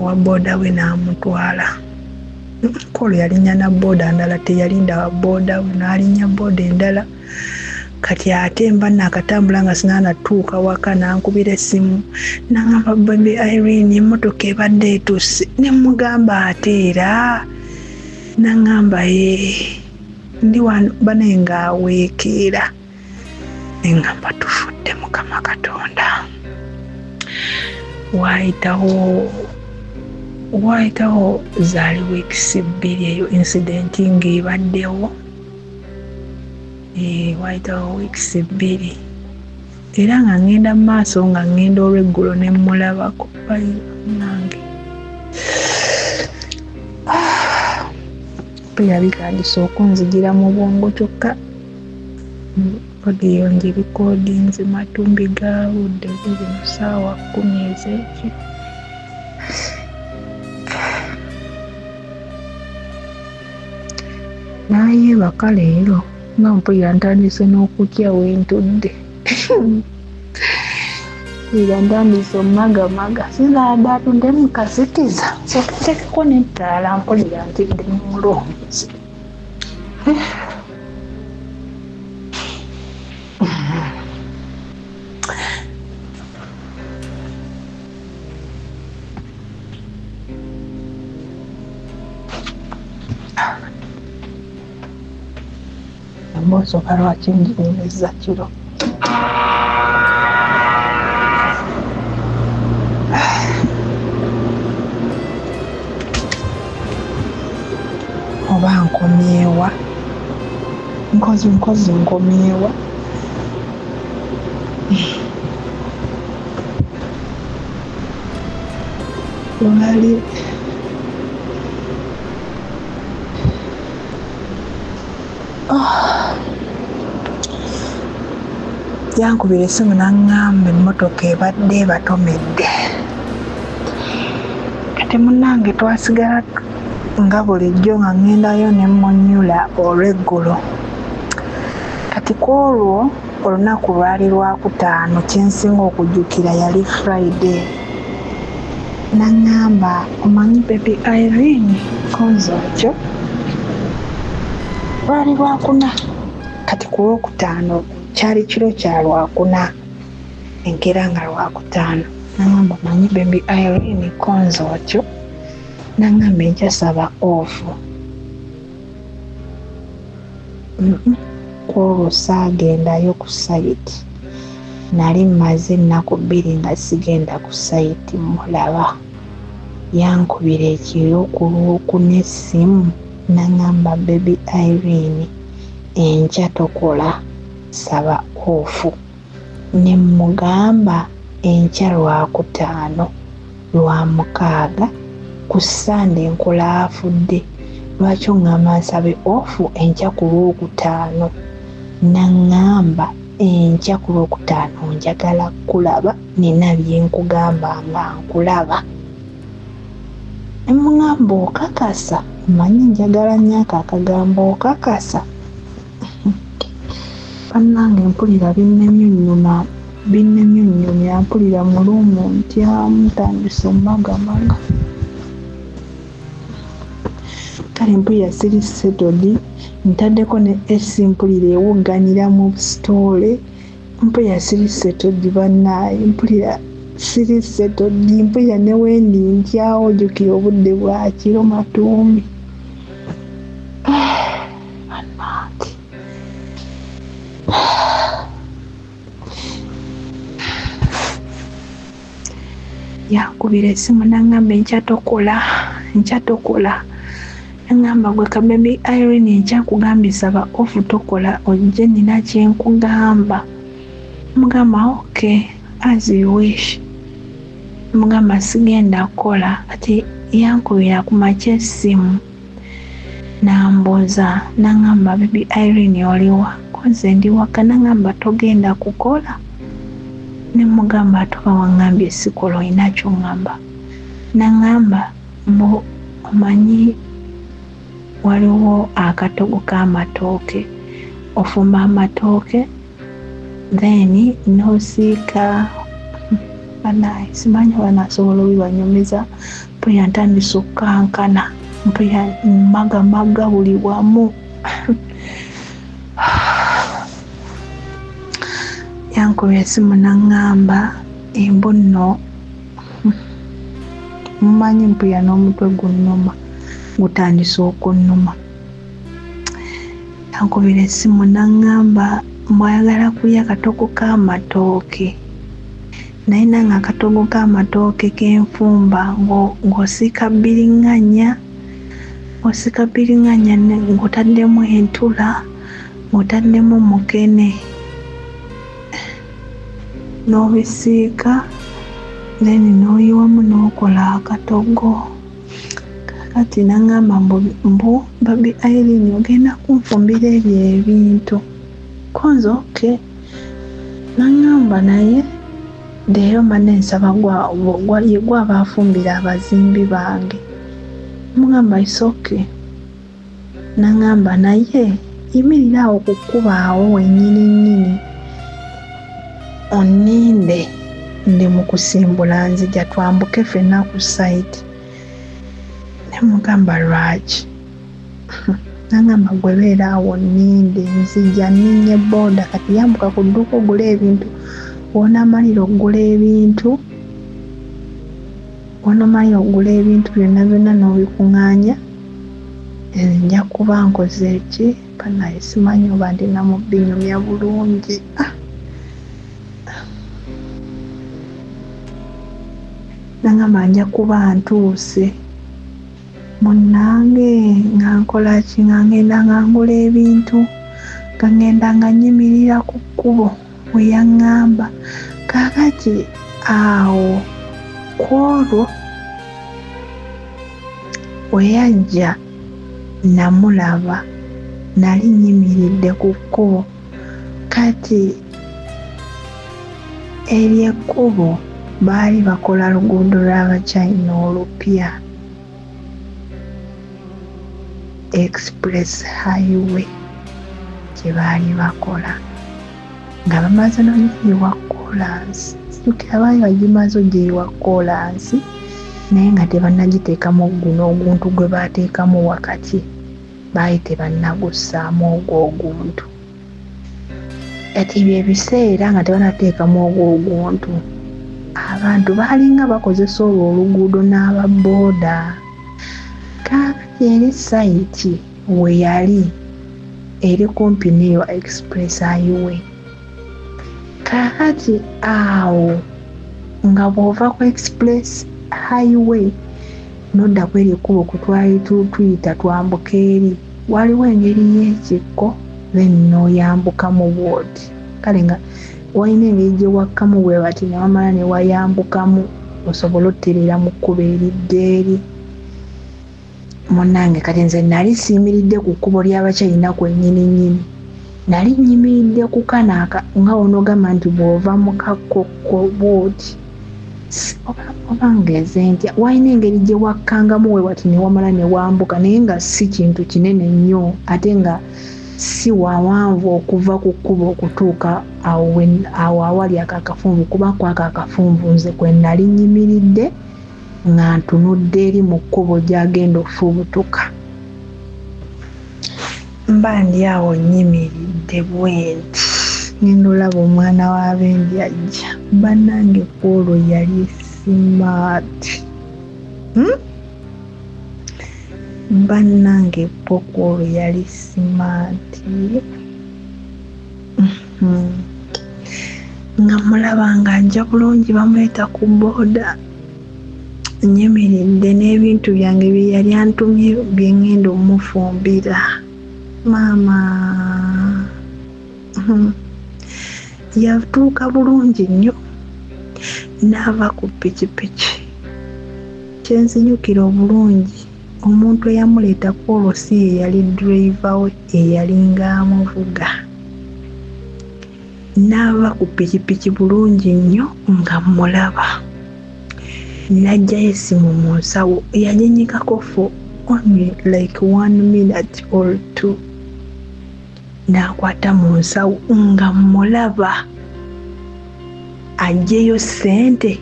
S1: wa booda we n'amutwala. Kwolwo yalinnya na booda ndala teyalinda wa booda we n'alinnya booda endala. Kati ate mba nakatambula nga sinanatuuka waka nankubira essimu. Naŋŋamba baby Irene emmotoka ebadde etusse. Ne mugamba ate era. Naŋŋamba ndi wano bane nga aweekeera. Ne ŋŋamba tufudde Mukama Katonda. Waayitawo zaali wiikisi 2 eyo incident ng'ebaddewo. Waayitawo wiikisi 2 era nga ngenda mu maaso nga ngenda olw'eggulo ne mulabako nange. Yabikandisa okunzigira mu bwongo kyokka bagiyonja ebikodinzi matumbi gaawudde buli mu ssaawa 10 ez'ekyo. Nayeebaka leero nga mpulira ntandise n'okutya wentudde. Ntandise omumagamaga sizaadde atudde mu kasikiza sokutekeko n'ettaala mpulira nti ndi mulungi. Mbosooka lwaki njirineza kiro. Oba nkomyewa nkozi nkomyewa. Lwali yankubira essimu n'aŋŋamba emmotoka ebadde batomedde. Kati munnange twasigala nga bulijjo nga ŋŋendayo ne mmunyula olw'eggulo. Kati kwolwo olunaku lwali Lwakutaano kyensinga okujjukira yali Friday. Naŋŋamba omanyi baby Irene konzo ekyo lwali Lwakuna. Kati ku Lwokutaano kyali kiro kya Lwakuna enkeera nga Lwakutaano. nangamba manyi baby Irene konzotyo nangamba enkyasaba off kwolwo saagendayo ku site nali mmaze ennaku 2 nga sigenda ku site mulaba yankubira ekiro ku lwokuna essimu nangamba baby Irene enkya tokola saba off ne mugamba enkya Lwakutaano Lwamukaaga ku Sande nkola afudde lwaki ngamba nsabe off enkya ku Lwokutaano nangamba enkya ku Lwokutaano njagala kulaba nina byenkugamba nga nkulaba nemugamba okakasa manyi njagala nnyo akagambo okakasa bannange mpulira binnemyunyumya mpulira mulumu ntyamu tandise omumagamaga kale mpulira siri settled ntaddeko ne esi mpulira ewuganira mu story mpulira siri settled bannaaye mpulira siri settled mpulira ne wendi ntyawo jjukira obudde bwa kiro Matumbi bannange yankubira essimu nangamba enkyatokola nangamba gwe kabebi Irene enkyakugambisa ba off tokola ojje nina kyenkugamba mugamba okay as you wish mugamba sigenda kukola ati yankubira ku makya essimu nambuuza nangamba baby Irene oliwa koze ndi waka nangamba togenda kukola nemugamba atuba wangambye sikola olina kyongamba nangamba mbu omanyi waliwo akatogo k'amatooke ofumba amatooke then nosiika banaye simanyi banasobola obibanyumiza mpulira ntandisa okukankana mpulira magamaga buli wamu yankubya essimu nangamba embu nno mumanyi mpulira n'omutwe gunnuma gutandisa okunnuma yankubira essimu nangamba mbwayagala kulya akatogo k'amatooke naye nange akatogo k'amatooke k'enfumba ng'osiika bbiriŋŋanya ng'otaddemu entula ng'otaddemu mukene n'obisiika then n'oyiwamu n'okola akatogo kakati nangamba mbu baby Irene ogenda kunfumbira ebyo ebintu konzoke nangamba naye leero mane nsaba gwaba afumbira abazimbi bange mugamba isoke nangamba naye yimirira awo kukubaawo wennyini oninde ndi mu kusimbula nzija twambuke ffenna ku site nemugamba lwaki nangamba gwe beera awo ninde nzija ninye boda kati yambuka ku dduuka ogula ebintu wonaamalira okugula ebintu byonna n'obikuŋŋaanya nja kuba nkoze eki banaye simanyi oba ndina mu binyumya bulungi nangamba nja kuba ntuuse munnange nga nkola ki nga ngenda nga ngula ebintu nga ngenda nga nyimirira ku kkubo we yaŋŋamba kaakati awo kwolwo we yajja namulaba nali nyimiridde ku kkubo kati eryekkubo baali bakola luguudo lw'Abachina olupya express highway gye baali bakola nga bamaze n'ogiyiwa kolansi sijjukira baali bagimaze ogiyiwa kolansi naye nga tebannagiteekamu guno oguntu gwe baateekamu wakati baali tebannagussaamu ogwo oguntu kati ebyo ebiseera nga tebanateekamu ogwo oguntu abantu balinga bakozesa olwo oluguudo n'ababooda. Kaakati eri sayiti we yali eri kumpi n'eyo express highway. Kaakati awo nga bw'ova ku express highway nodda ku erikubo kutwali tuyita twambuka eri waliwo engeri y'ekikko then n'oyambukamu bw'oti. Kale nga walina engeri gye wakkamu bwe bati ne wamala ne wayambukamu osobola otterera mu kkubo eridde eri. Munnange kati nze nali siyimiridde ku kkubo ly'abakyalina kwennyini. Nali nyimiridde ku kanaaka nga onogamba nti bw'ova mu kakkokko bw'oti oba ngeze ntya. Walina engeri gye wakkangamu we wati ne wamala ne wambuka naye nga si kintu kinene nnyo ate nga si wawanvu okuva ku kkubo okutuuka awo awali akakafunvu kuba kwako akafunvu nze kwe nali nyimiridde nga ntunudde eri mu kkubo gy'agenda ofubutuka. Mba ndi awo nyimiridde bwenti ngenda olaba omwana w'abendi ajja. Bannange Polo yali simaati. Bannange Polo yali simaati. Nga mulaba nga ajja bulungi bamuleeta ku booda. Nyimiridde n'ebintu byange bye yali antumye bye ngenda omufumbira. Maama yatuuka bulungi nnyo n'ava ku pikipiki. Kyenzinyukira obulungi omuntu eyamuleeta Polo si ye yali driver we eyalinga amuvuga. N'ava ku pikipiki bulungi nnyo nga mulaba. N'ajjayo essimu mu nsawo yaginyikako for only like 1 minute or 2. N'akwata mu nsawo nga mulaba ajjeyo ssente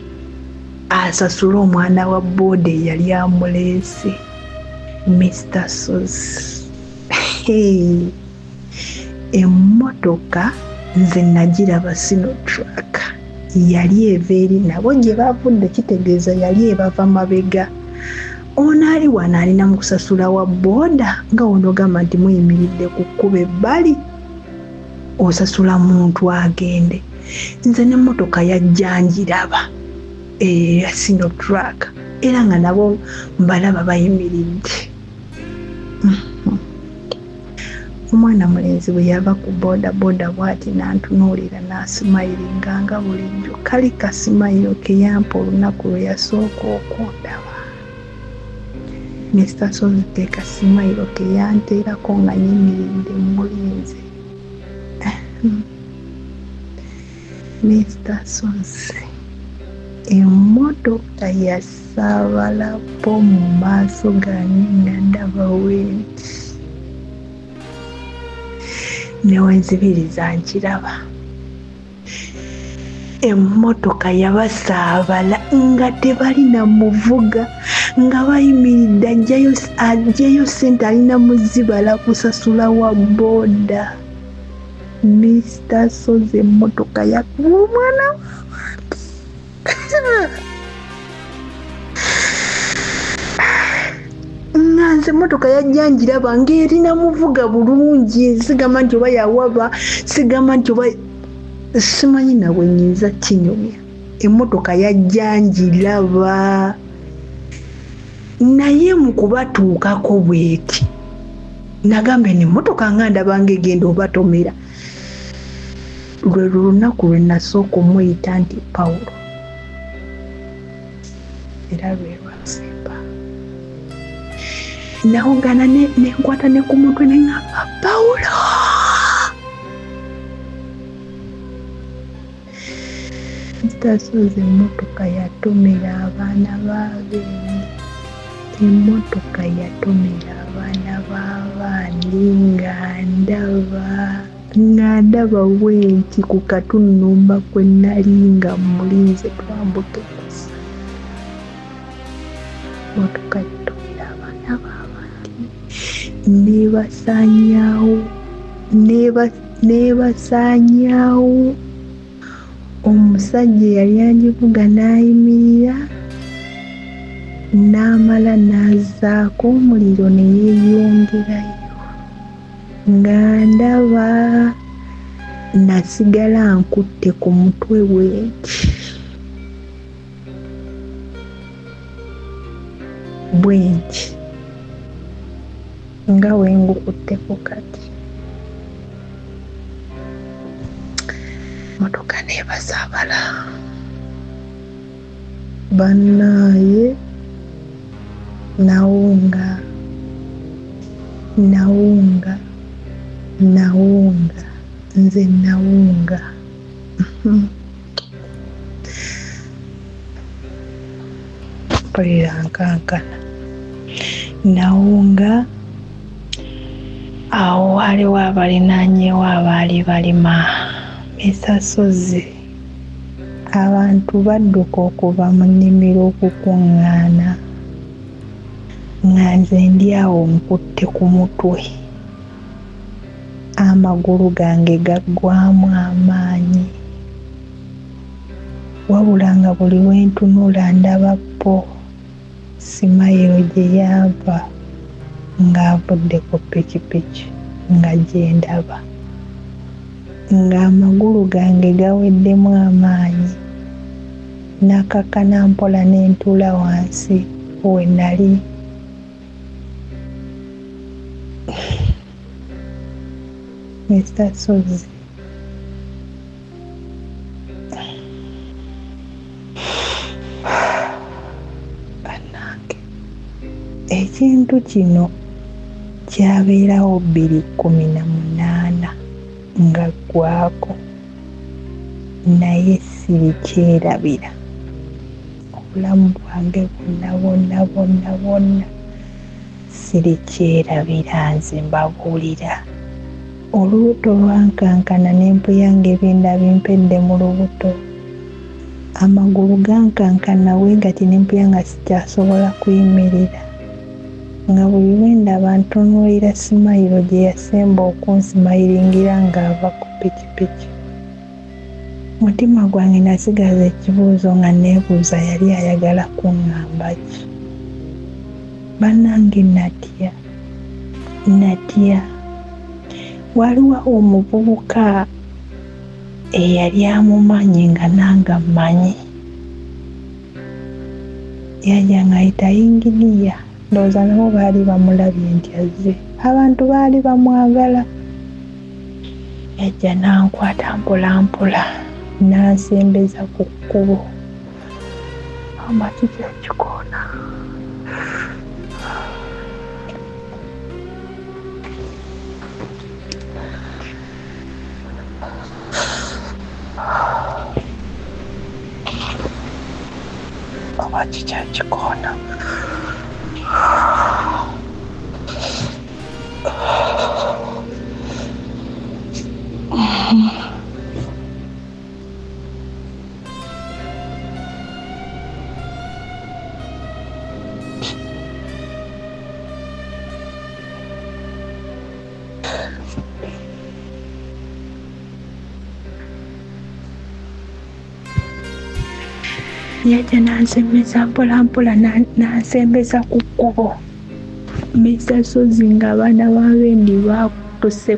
S1: asasule omwana wa booda eyali amuleese. Mr. Sos. Emmotoka nze nagiraba Sinotrack yali eva eri nabo gye bavudde kitegeeza yali ebava mabega. Ono ali wano alina mu kusasula wa booda nga onogamba nti muyimiridde ku kkubo ebbali osasula muntu agende. Nze n'emmotoka yajjanjiraba eya Sinotrack era nga nabo mbalaba bayimiridde. Omwana mulenzi bwe yava ku booda bw'ati n'antunuulira n'asimayiringa nga bulijjo. Kali kasimayiro ke yampa olunaku lwe yasooka okundaba. Mr. Sozi ke kasimayiro ke yanteerako nga nyimiridde mulinze. Mr. Sozi emmotoka yasaabalapo mu maaso gange nga ndaba wenti. Newenzibiriza nkiraba. Emmotoka yabasaabala nga tebalina muvuga nga bayimiridde ajjayo ssente alina muzibala kusasula wa booda. Mr. Sozi emmotoka yakuba omwana w'abantu. Nze emmotoka yajjanjiraba ng'erina muvuga bulungi. Sigamba nti oba yawaba, sigamba nti oba simanyi nabwe nnyinza kinyumya. Emmotoka yajjanjiraba naye mu kubatuukako bweti nagamba emmotoka nga ndaba ng'egenda obatomera. Lwe lunaku lwe nasooka omuyita nti Pawulo era lwe lwansemba. Nawogana nenkwata ne ku mutwe ne ngamba Pawulo. Tasoze emmotoka yatomera abaana b'abendi. Emmotoka yatomera abaana b'abaandi nga ndaba wenti ku katunumba kwe nali nga mulinze twambuke kusa. Emmotoka yatomera abaana b'abaandi nebasaanyaawo omusajja omusajja yali agivuga n'ayimirira n'amala n'azzaako omuliro ne yeeyongerayo nga ndaba nasigala nkutte ku mutwe bwenti nga wengukutteko kati. Motoka nebasaabala. Bannaaye nawunga nze nawunga. Mpulira nkankana nawunga. Awo waliwo abalinaanyeewo abaali balima Misasozi. Abantu badduka okuva mu nnimiro okukuŋŋaana nga nze ndi awo nkutte ku mutwe, amagulu gange gaggwaamu amaanyi, wabula nga buli wentunula ndaba po Simayiro gye yava ng'avudde ku pikipiki nga gye ndaba, ng'amagulu gange gaweddemu amaanyi, nakakana mpola n'entuula wansi we nali. Misasozi. Bannange, ekintu kino kyabeerawo 2018 nga gwako, naye sirikyerabira. Obulamu bwange bwonna sirikyerabira. Nze mbabuulira, olubuto lwankankana n'empuyange ebinda bimpedde mu lubuto, amagulu gankankana wegati n'empuyanga sikyasobola kuyimirira, nga buli lwendaba ntunuulira Simayiro gye yasemba okunsimayiringira ng'ava ku pikipiki. Mutima gwange nasigaza ekibuuzo nga neebuuza yali ayagala kuŋŋamba ki. Bannange natya. Waliwo omuvubuka eyali amumanyi nga nange mmanyi, yajja ng'ayita yinginiya. Ndowooza nabo baali bamulabye nti azze, abantu baali bamwagala. Yajja n'ankwata mpola n'ansembeza ku kkubo amakikya kikoona. Amakikya kikoona. Yajja n'ansembeza mpola n'ansembeza ku kkubo. Misasozi ng'abaana b'abendi baakutuse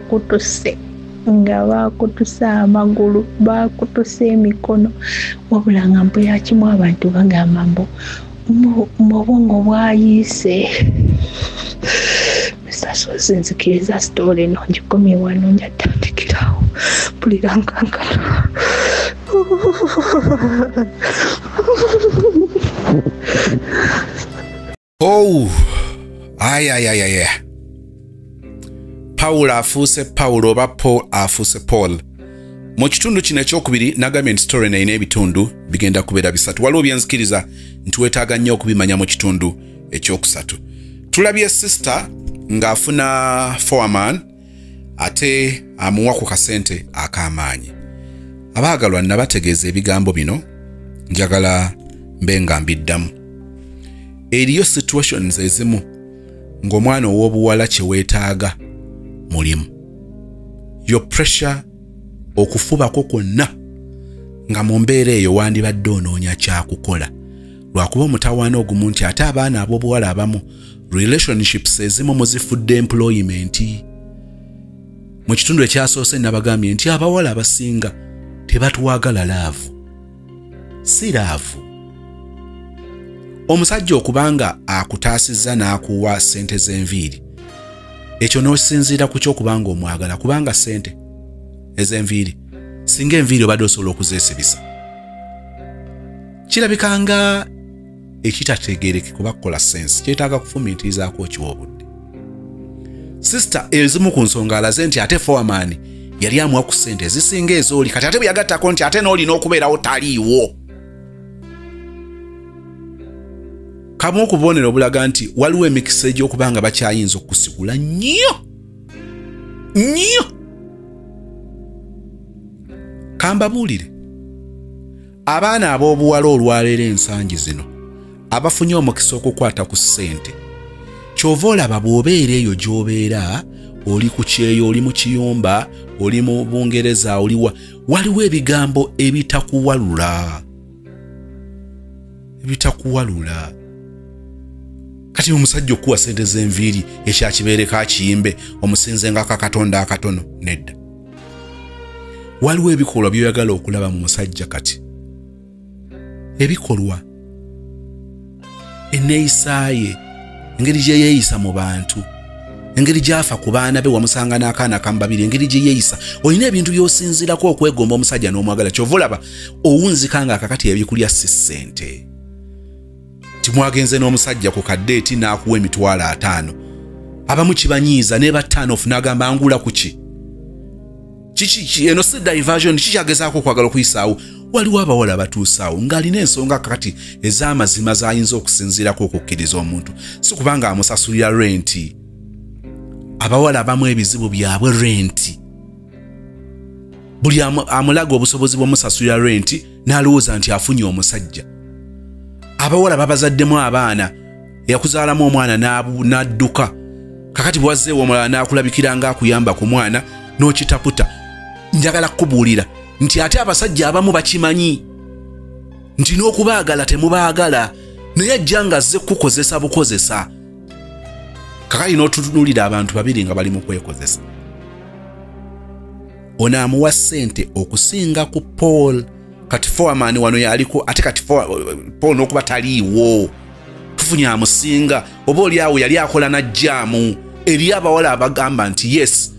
S1: nga baakutuse amagulu, baakutuse emikono, wabula nga mpoya kimu abantu bagamba mbu obwongo bwayiise. Misasozi nzikiriza sitoole eno ngikomye wano njatandikirawo. Mpulira nkankana.
S5: Oh, ay. Pawulo afuuse Pawulo oba Paul afuuse Paul. Mu kitundu kino ekyokubiri nagambye nti story neyina ebitundu bigenda kubeera 3. Waliwo byenzikiriza nti weetaaga nnyo okubimanya mu kitundu ekyokusatu. Tulabye sister ng'afuna foreman ate amuwa ku kasente ak'amaanyi. Abaagalwa nabategeeza ebigambo bino njagala mbe nga mbiddamu. Eriyo situations ezimu ng'omwana ow'obuwala kye weetaaga mulimu. Your pressure okufubako kwonna nga mu mbeera eyo wandibadde onoonya kyakukola lwakuba omutawaana ogumu nti ate abaana ab'obuwala abamu relationships ezimu muzifudde employment. Mu kitundu ekyasoose nabagambye nti abawala abasinga tebatwagala laavu, si laavu. Omusajja okubanga akutaasizza n'akuwa ssente z'enviiri, ekyo n'osinziira ku kyokubanga omwagala kubanga ssente ez'enviiri singa enviiri obadde osobola okuzeesibisa. Kirabikanga ekitategeereke kuba kukola sense, kyetaaga kufumiitirizaako kiwobudde. Sister ezimu ku nsonga alaze nti ate foreman yali amuwa ku ssente ezisinga ezooli, kati ate bwe yagattako nti ate n'olina okubeerawo taliiwo. Kamu okubonera obulaga nti waliwo emikisa egy'okubanga bakyayinza okukusigula nnyo. Kambabuulire, abaana ab'obuwala olwaleero ensangi zino abafunye omukisa okukwata ku ssente, kyova olaba bw'obeera eyo gy'obeera, oli ku kyeyo, oli mu kiyumba, oli mu Bungereza, oliwa, waliwo ebigambo ebitakuwalula. Kati omusajja okuwa ssente z'enviiri ekyakibeereko akiyimbe omusinze nga Katonda akatono, nedda. Waliwo ebikolwa by'oyagala okulaba mu musajja kati. Ebikolwa, enneeyisa ye, engeri gye yeeyisa mu bantu, engeri gy'afa ku baana be wamusanga n'akaana kambabiri, engeri gye yeeyisa. Olina ebintu by'osinziirako okwegomba omusajja n'omwagala, kyova olaba owunzika nga akakati ebikulya si ssente. Timwagenze n'omusajja ku kaddeeti n'akuwa $50,000. Abamu kibanyiiza ne ba turn off n'agamba ngula ku ki. Eno si diversion, kikyagezaako okwagala okuyisaawo. Waliwo abawala batuusaawo ng'alina ensonga kakati ez'amazima z'ayinza okusinziirako okukkiriza omuntu, si kubanga amusasulira renti. Abawala abamu ebizibu byabwe renti. Buli amulaga obusobozi bw'omusasulira renti n'alowooza nti afunye omusajja. Abawala babazaddemu abaana, yakuzaalamu omwana n'adduka, kakati bwazzeewo omulala n'akulabikira ng'akuyamba ku mwana n'okitaputa. Njagala kubuulira nti ate abasajja abamu bakimanyi nti n'okubaagala temubaagala, naye ajja ng'azze kukozesa bukozesa. Kakati n'otutunuulira abantu babiri nga bali mu kwekozesa. Ono amuwa ssente okusinga ku Paul. Kati foreman wano yaliko, ate kati Paul n'okuba taliiwo, tufunye amusinga. Oba oliawo yali akola na jjaamu. Eri abawala abagamba nti yes,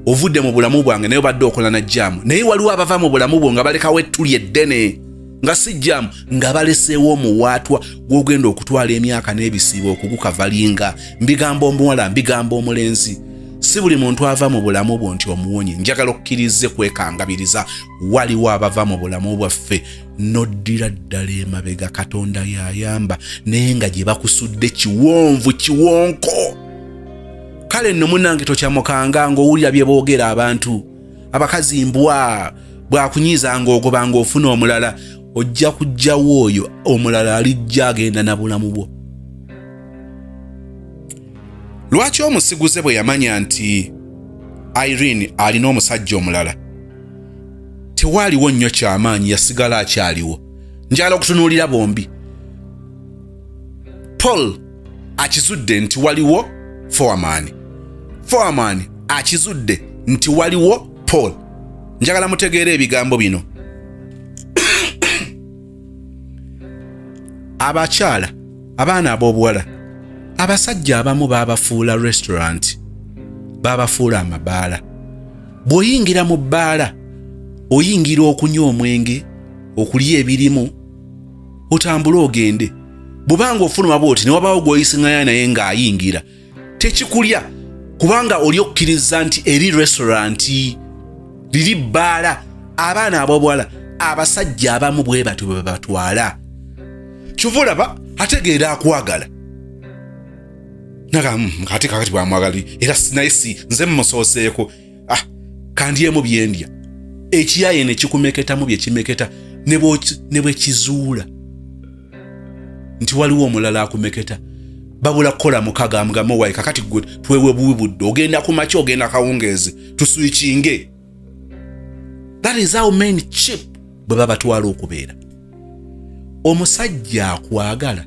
S5: ovudde mu bulamu bwange naye obadde okola na jjaamu, naye waliwo abava mu bulamu bwo nga balekawo ettuli eddene nga si jjaamu, nga baleseewo omuwaatwa gw'ogenda okutwala emyaka n'ebisiibo okugukavalinga. Mbigamba omuwala, mbigamba omulenzi, si buli muntu ava mu bulamu bwo nti omuwonye. Njagala okkirize kwekangabiriza, waliwo abava mu bulamu bwaffe n'oddira ddala emabega. Katonda y'ayamba, naye nga gye bakusudde kiwonvu, kiwonko. Kale nno munnange tokyamukanga ng'owulira bye boogera abantu. Abakazi mbwa bw'akunyiiza ng'ogoba ng'ofuna omulala, ojja kujjawo oyo omulala alijja agenda na bulamu bwo. Lwaki omusiguze bwe yamanya nti Irene alina omusajja omulala, tewaaliwo nnyo kyamaanyi, yasigala akyaliwo. Njagala okutunuulira bombi. Paul akizudde nti waliwo foreman. Foreman akizudde nti waliwo Paul. Njagala mutegeere ebigambo bino. Abakyala, abaana ab'obuwala, abasajja abamu baabafuula restaurant, baabafuula amabaala. Bw'oyingira mu bbaala, oyingira okunywa omwenge, okulya ebirimu, otambule ogende. Bw'obanga ofuluma bw'oti ne wabaawo gw'oyisiŋŋanya naye ng'ayingira, tekikulya kubanga oli okkiriza nti eri restaurant, liri bbaala. Abaana ab'obuwala, abasajja abamu bwe batyo bwe batwala. Kyova olaba ategeera akwagala. Naga kati kakati bwamwagali era naye si nze mmusooseeko, kandyemu byendya. Ekiyaye ne kikumeketamu bye kimeketa, ne bwe kizuula nti waliwo omulala akumeketa, babula kukola mukaga amugamu wayi kakati gwe twewe buwibudde, ogenda ku makya, ogenda kawungeezi, tuswikinge. That is how men cheap bwe babatwala okubeera. Omusajja akwagala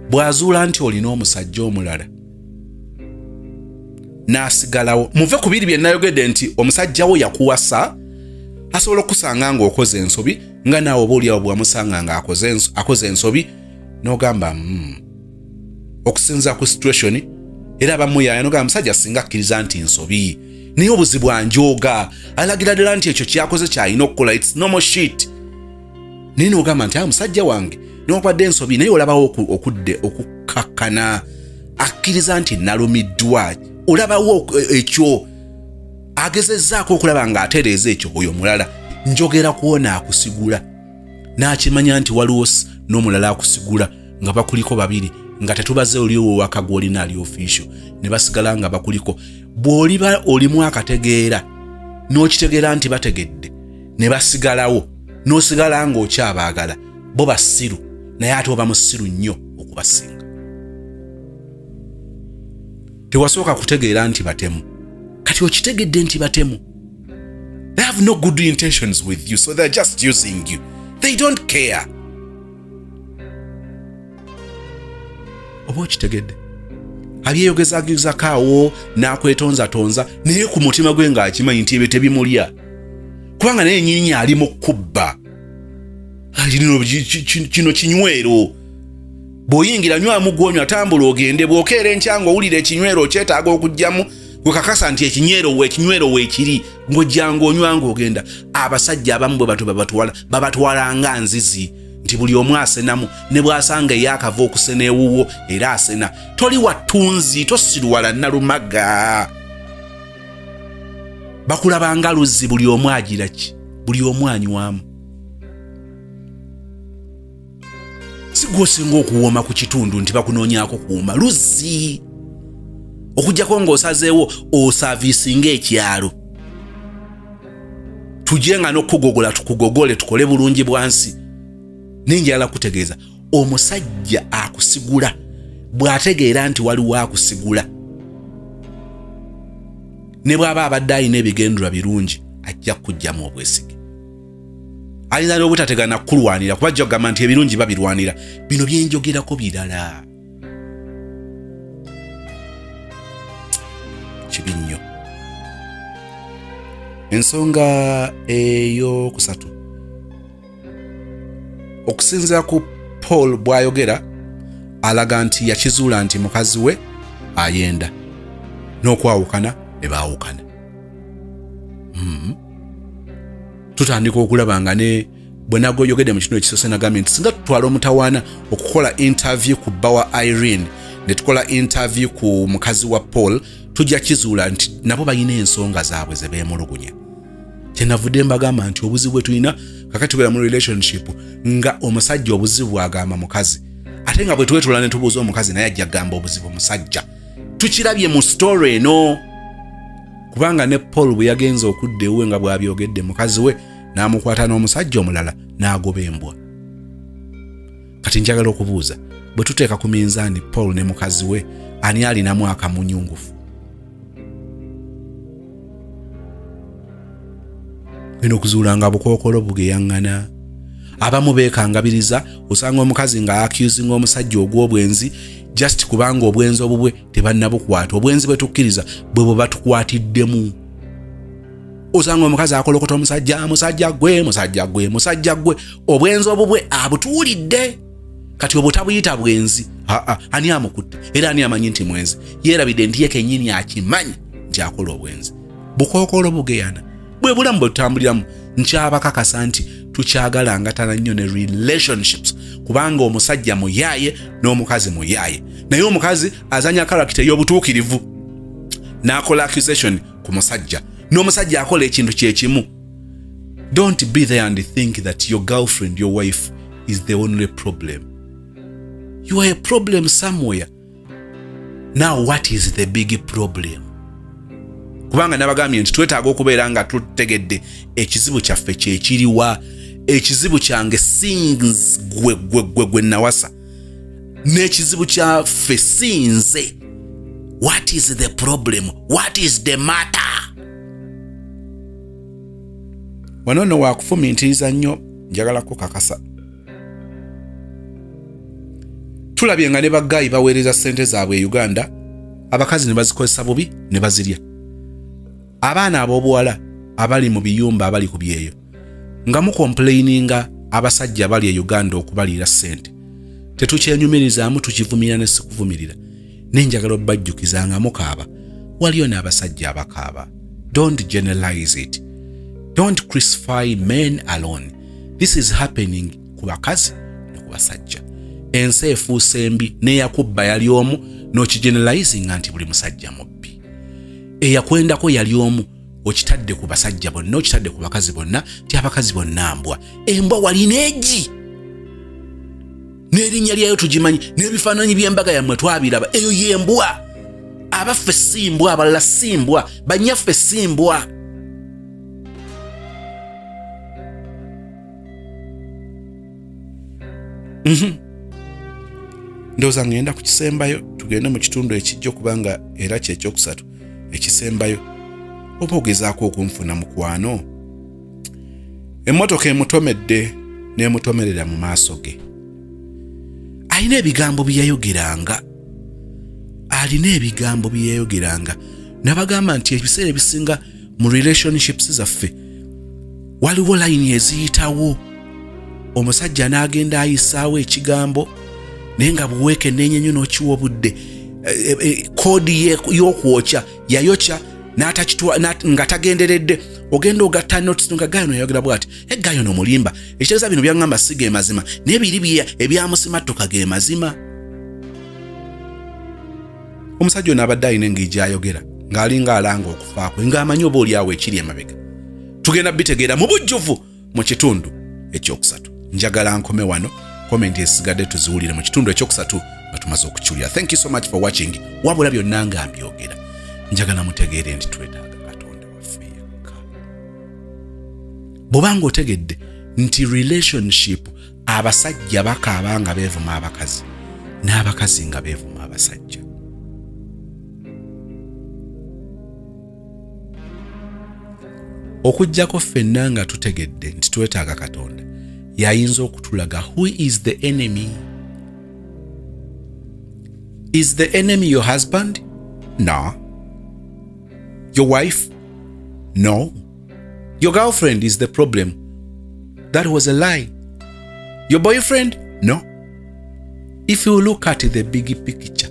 S5: bw'azuula nti olina omusajja omulala n'asigalawo, muve ku biri bye nayogedde nti omusajja wo yakuwasa asobola okusanga ng'okoze ensobi nga naawe oba oliawo bwamusanga nga akoze ensobi n'ogamba okusinza ku situation era abamuyaya n'ogamba musajja singa akkiriza nti nsobi naye obuzibu anjooga alagira ddala nti ekyo kyakoze kyalina okukola, it's normal shit. Naye n'ogamba nti musajja wange n'okwadde ensobi naye olabawo okudde okukakkana akkiriza nti nalumiddwa, olabawo ekyo agezezzaako okulaba ng'atereeza ekyo oyo mulala njogera kuwona akusigula n'akimanya nti waliwo n'omulala akusigula nga bakuliko babiri nga tetubaze oliwo waka gw'olina ali official ne basigala nga bakuliko. Bw'oliba olimu akategeera n'okitegeera nti bategedde ne basigalawo n'osigala ng'okyabaagala bo basiru naye ate oba musiru nnyo okubasinga. Tewasooka kutegeera nti batemu kati okitegedde nti batemu. They have no good intentions with you, so they're just using you. They don't care. Oba okitegedde abyeyogezagezakaawo n'akwetonzatonza naye ku mutima gwe ng'akimanyi nti ebyo tebimulya kubanga naye nnyinyi ali mu kubba. Kino kinywero bw'oyingira nywamu gw'onywa tambula ogende, bw'okeera enkya ng'owulira ekinywero okyetaaga okugyamu gwekakasa nti ekinywero weekiri ng'ojjanga onywa ng'ogenda. Abasajja abamu bwe bato babatwala nga nzizi nti buli omu asenamu ne bw'asanga eyakava okusena ewuwo era asena. Toli wattunzi, tosiruwala nalumaga. Bakulaba nga luzzi buli omu agira ki, buli omu anywamu. Si gw'osinga okuwooma ku kitundu nti bakunoonyaako kuwuma luzzi. Okujjako ng'osazeewo osaaviisinga ekyalo. Tujje nga n'okugogola tukugogole tukole bulungi bwansi. Ninjala kutegeeza omusajja akusigula bw'ategeera nti waliwo akusigula ne bw'aba abadde alina ebigendera birungi ajja kujjamu obwesige. Alina n'obutategana kulwanira kuba ajja kugamba nti ebirungi babirwanira. Bino byenjogerako birala kibi nnyo. Ensonga ey'okusatu, okusinziira ku Paul bw'ayogera alaga nti yakizuula nti mukazi we ayenda n'okwawukana ne baawukana. Tutandika okulaba nga ne bwe nagoyogedde mu kino ekisoose nagambye nti singa tutwala omutawaana okukola interview ku bba wa Irene ne tukola interview ku mukazi wa Paul tujja kizuula nti nabo balina ensonga zaabwe ze beemulugunya. Kyenavudde mbagamba nti obuzibu bwe tulina kakati tubeera mu relationship nga omusajja obuzibu agamba mukazi ate nga bwe twetula ne tubuuza omukazi naye ajja gamba obuzibu musajja. Tukirabye mu story eno kubanga ne Paul bwe yagenza okudda ewe nga bw'abyogedde mukazi we n'amukwata n'omusajja omulala n'agoba embwa. Kati njagala okubuuza bwe tuteeka ku minzaani Paul ne mukazi we ani alinamu akamunyungufu? Bino okuzuula nga bukookolo bugeyaŋŋana. Abamu beekangabiriza osanga omukazi nga accusing omusajja ogw'obwenzi just kubanga obwenzi obubwe tebannabukwata. Obwenzi bwe tukkiriza bwe bwe batukwatiddemu. Osanga omukazi akolokota musajja gwe obwenzi obubwe abutuulidde. Kati obutabuyita bwenzi ani amukutte era ani amanyi nti mwenzi yeerabidde nti ye kennyini akimanyi nti akola obwenzi. Bukookolo bugeyana bwe bulamu bwe tutambuliramu nkyabakakasa nti tukyagalangana nnyo ne relationships kubanga omusajja muyaaye n'omukazi muyaaye naye omukazi azanya karakita y'obutuukirivu n'akola accusation ku musajja n'omusajja akola ekintu kyekimu. Don't be there and think that your girlfriend, your wife is the only problem. You are a problem somewhere. Now what is the big problem? Kubanga nabagambye nti twetaaga okubeera nga tutegedde ekizibu kyaffe kyekiriwa. Ekizibu kyange sinz gwe nawasa n'ekizibu kyaffe sinze. What is the problem? What is the matter? wano nno wakufumintiriza nnyo njagala kukakasa. Tulabye nga ne baggayi baweereza ssente zaabwe e Uganda, abakazi ne bazikozesa bubi ne bazirya. Abaana ab'obuwala abali mu biyumba abali ku byeyo nga mukomplaininga abasajja bali e Uganda okubaliira ssente. Tetukyenyumirizaamu, tukivumira ne sikuvumirira. Nenjagala obbajjukiza nga mukaaba waliyo n'abasajja abakaaba. Don't generalize it. Don't crucify men alone. This is happening ku bakazi ne ku basajja. Ensi efuuse mbi n'eyakubba yali omu n'okigeneralizinga nti buli musajja mubbi. Eyakwendako yali omu okitadde ku basajja bonna, okitadde ku bakazi bonna, ti abakazi bonna mbwa. Embwa wali neegi. N'erinnya lyayo tugimanyi, n'ebifaananyi by'embaga yammwe twabiraba. Eyo y'embwa. Abaffe si mbwa, abalala si mbwa, bannyaffe si mbwa. Ndowooza ngenda ku kisembayo tugende mu kitundu ekijja okubanga era kyekyokusatu ekisembayo. Oba ogezaako okunfuna mukwano. Emmotoka emutomedde n'emutomerera mu maaso ge. Alina ebigambo bye yayogeranga. Nabagamba nti ebiseera ebisinga mu relationships zaffe waliwo layini eziyitawo. Omusajja n'agenda ayisaawo ekigambo naye nga buweeke n'enyenyo n'okiwa obudde. Koodi y'okwokya yayokya nga tagenderedde. Ogenda ogatta notice nga gayo noyogera bw'ati. Gayo n'omulimba. Ekitegeeza bino byangamba si ge mazima. N'ebiri ebyamusimattuka ge mazima. Omusajja ono abadde alina engeri gy'ayogera ng'alinga alanga okufa kwe ng'amanyi oba oliawo ekiri emabega. Tugenda bitegeera mu bujjuvu mu kitundu ekyokusatu. Njagala nkome wano. Komenti esigadde tuziwulire mu kitundu ekyokusatu nga tumaze okukiwulira. Thank you so much for watching. Wabula byonna nga mbyogera njagala mutegeere nti twetaaga Katonda waffe yekka. Bw'obanga otegedde nti relationship abasajja bakaaba nga beevuma abakazi n'abakazi nga beevuma abasajja. Okujjako ffenna nga tutegedde nti twetaaga Katonda yayinza okutulaga who is the enemy. Is the enemy your husband? No. Your wife? No. Your girlfriend is the problem. That was a lie. Your boyfriend? No. If you look at the big picture,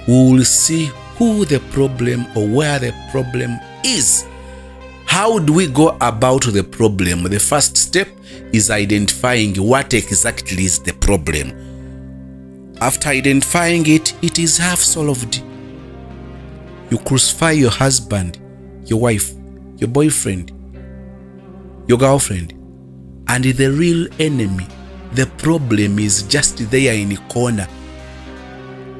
S5: we will see who the problem or where the problem is. How do we go about the problem? The first step is identifying what exactly is the problem. After identifying it, it is half solved. You crucify your husband, your wife, your boyfriend, your girlfriend, and the real enemy, the problem is just there in the corner.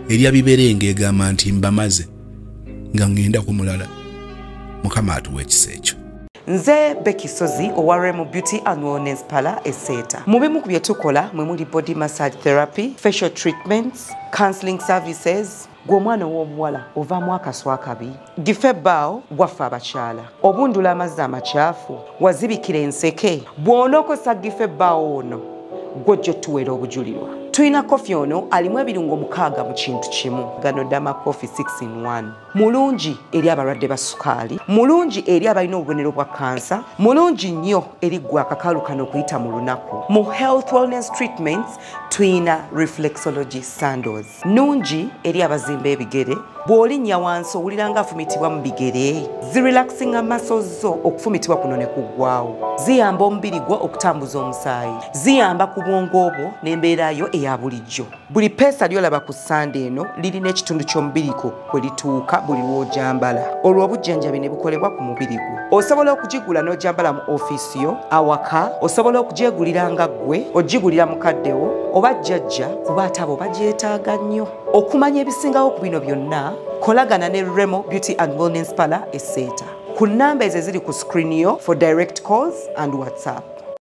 S5: Eria biberenge egamba nti mbamaze nga ngenda kumulala. Mukama atuwe ekiseekyo.
S6: Nze Becky Sozi owa Remo Beauty and Wellness Parlour Eseta. Mubimu ku bye tukola mwe muli body massage therapy, facial treatments, counseling services. Gw'omwana w'obuwala ovaamu akaswa akabi, gifa ebbaawo waffe abakyala, obundula amazzi amakyafu, wazibikira enseke, bw'onookosa gifa ebbaawo ono gw'ojja otuweera obujulirwa. Tulina kofi ono alimu ebirungo 6 mu kintu kimu. Gano Dama Coffee 6 in 1. Mulungi eri abalwadde ba sukaali, mulungi eri abalina obubonero bwa kansa, mulungi nnyo eri gwe akakalu kano okuyita mu lunaku. Mu health wellness treatments tulina reflexology sandals. Nungi eri abazimba ebigere, bw'olinnya wansi owulira nga afumitibwa mu bigere. Zirelaxinga muscles zo okufumitibwa kuno ne kuggwaawo. Ziyamba omubiri gwo okutambuza omusaayi. Ziyamba ku bwongo bwo n'embeera yo eya bulijjo. Buli peesa ly'olaba ku ssande eno lirina ekitundu ky'omubiriko kwe lituuka buli lw'ojambala. Olwo obujjanjabi ne bukolebwa ku mubiri gwo. Osobola okugigula n'ojambala mu ofiisi yo, awaka, osobola okugyegulira nga ggwe, ogigulira mukaddewo, oba jjajja kuba ate abo bagyetaaga nnyo. Okumanya ebisingawo ku bino byonna, kolagana ne Remo Beauty and Wellness Parlour Eseta. Ku nnamba ezo eziri ku screen yo for direct calls and WhatsApp.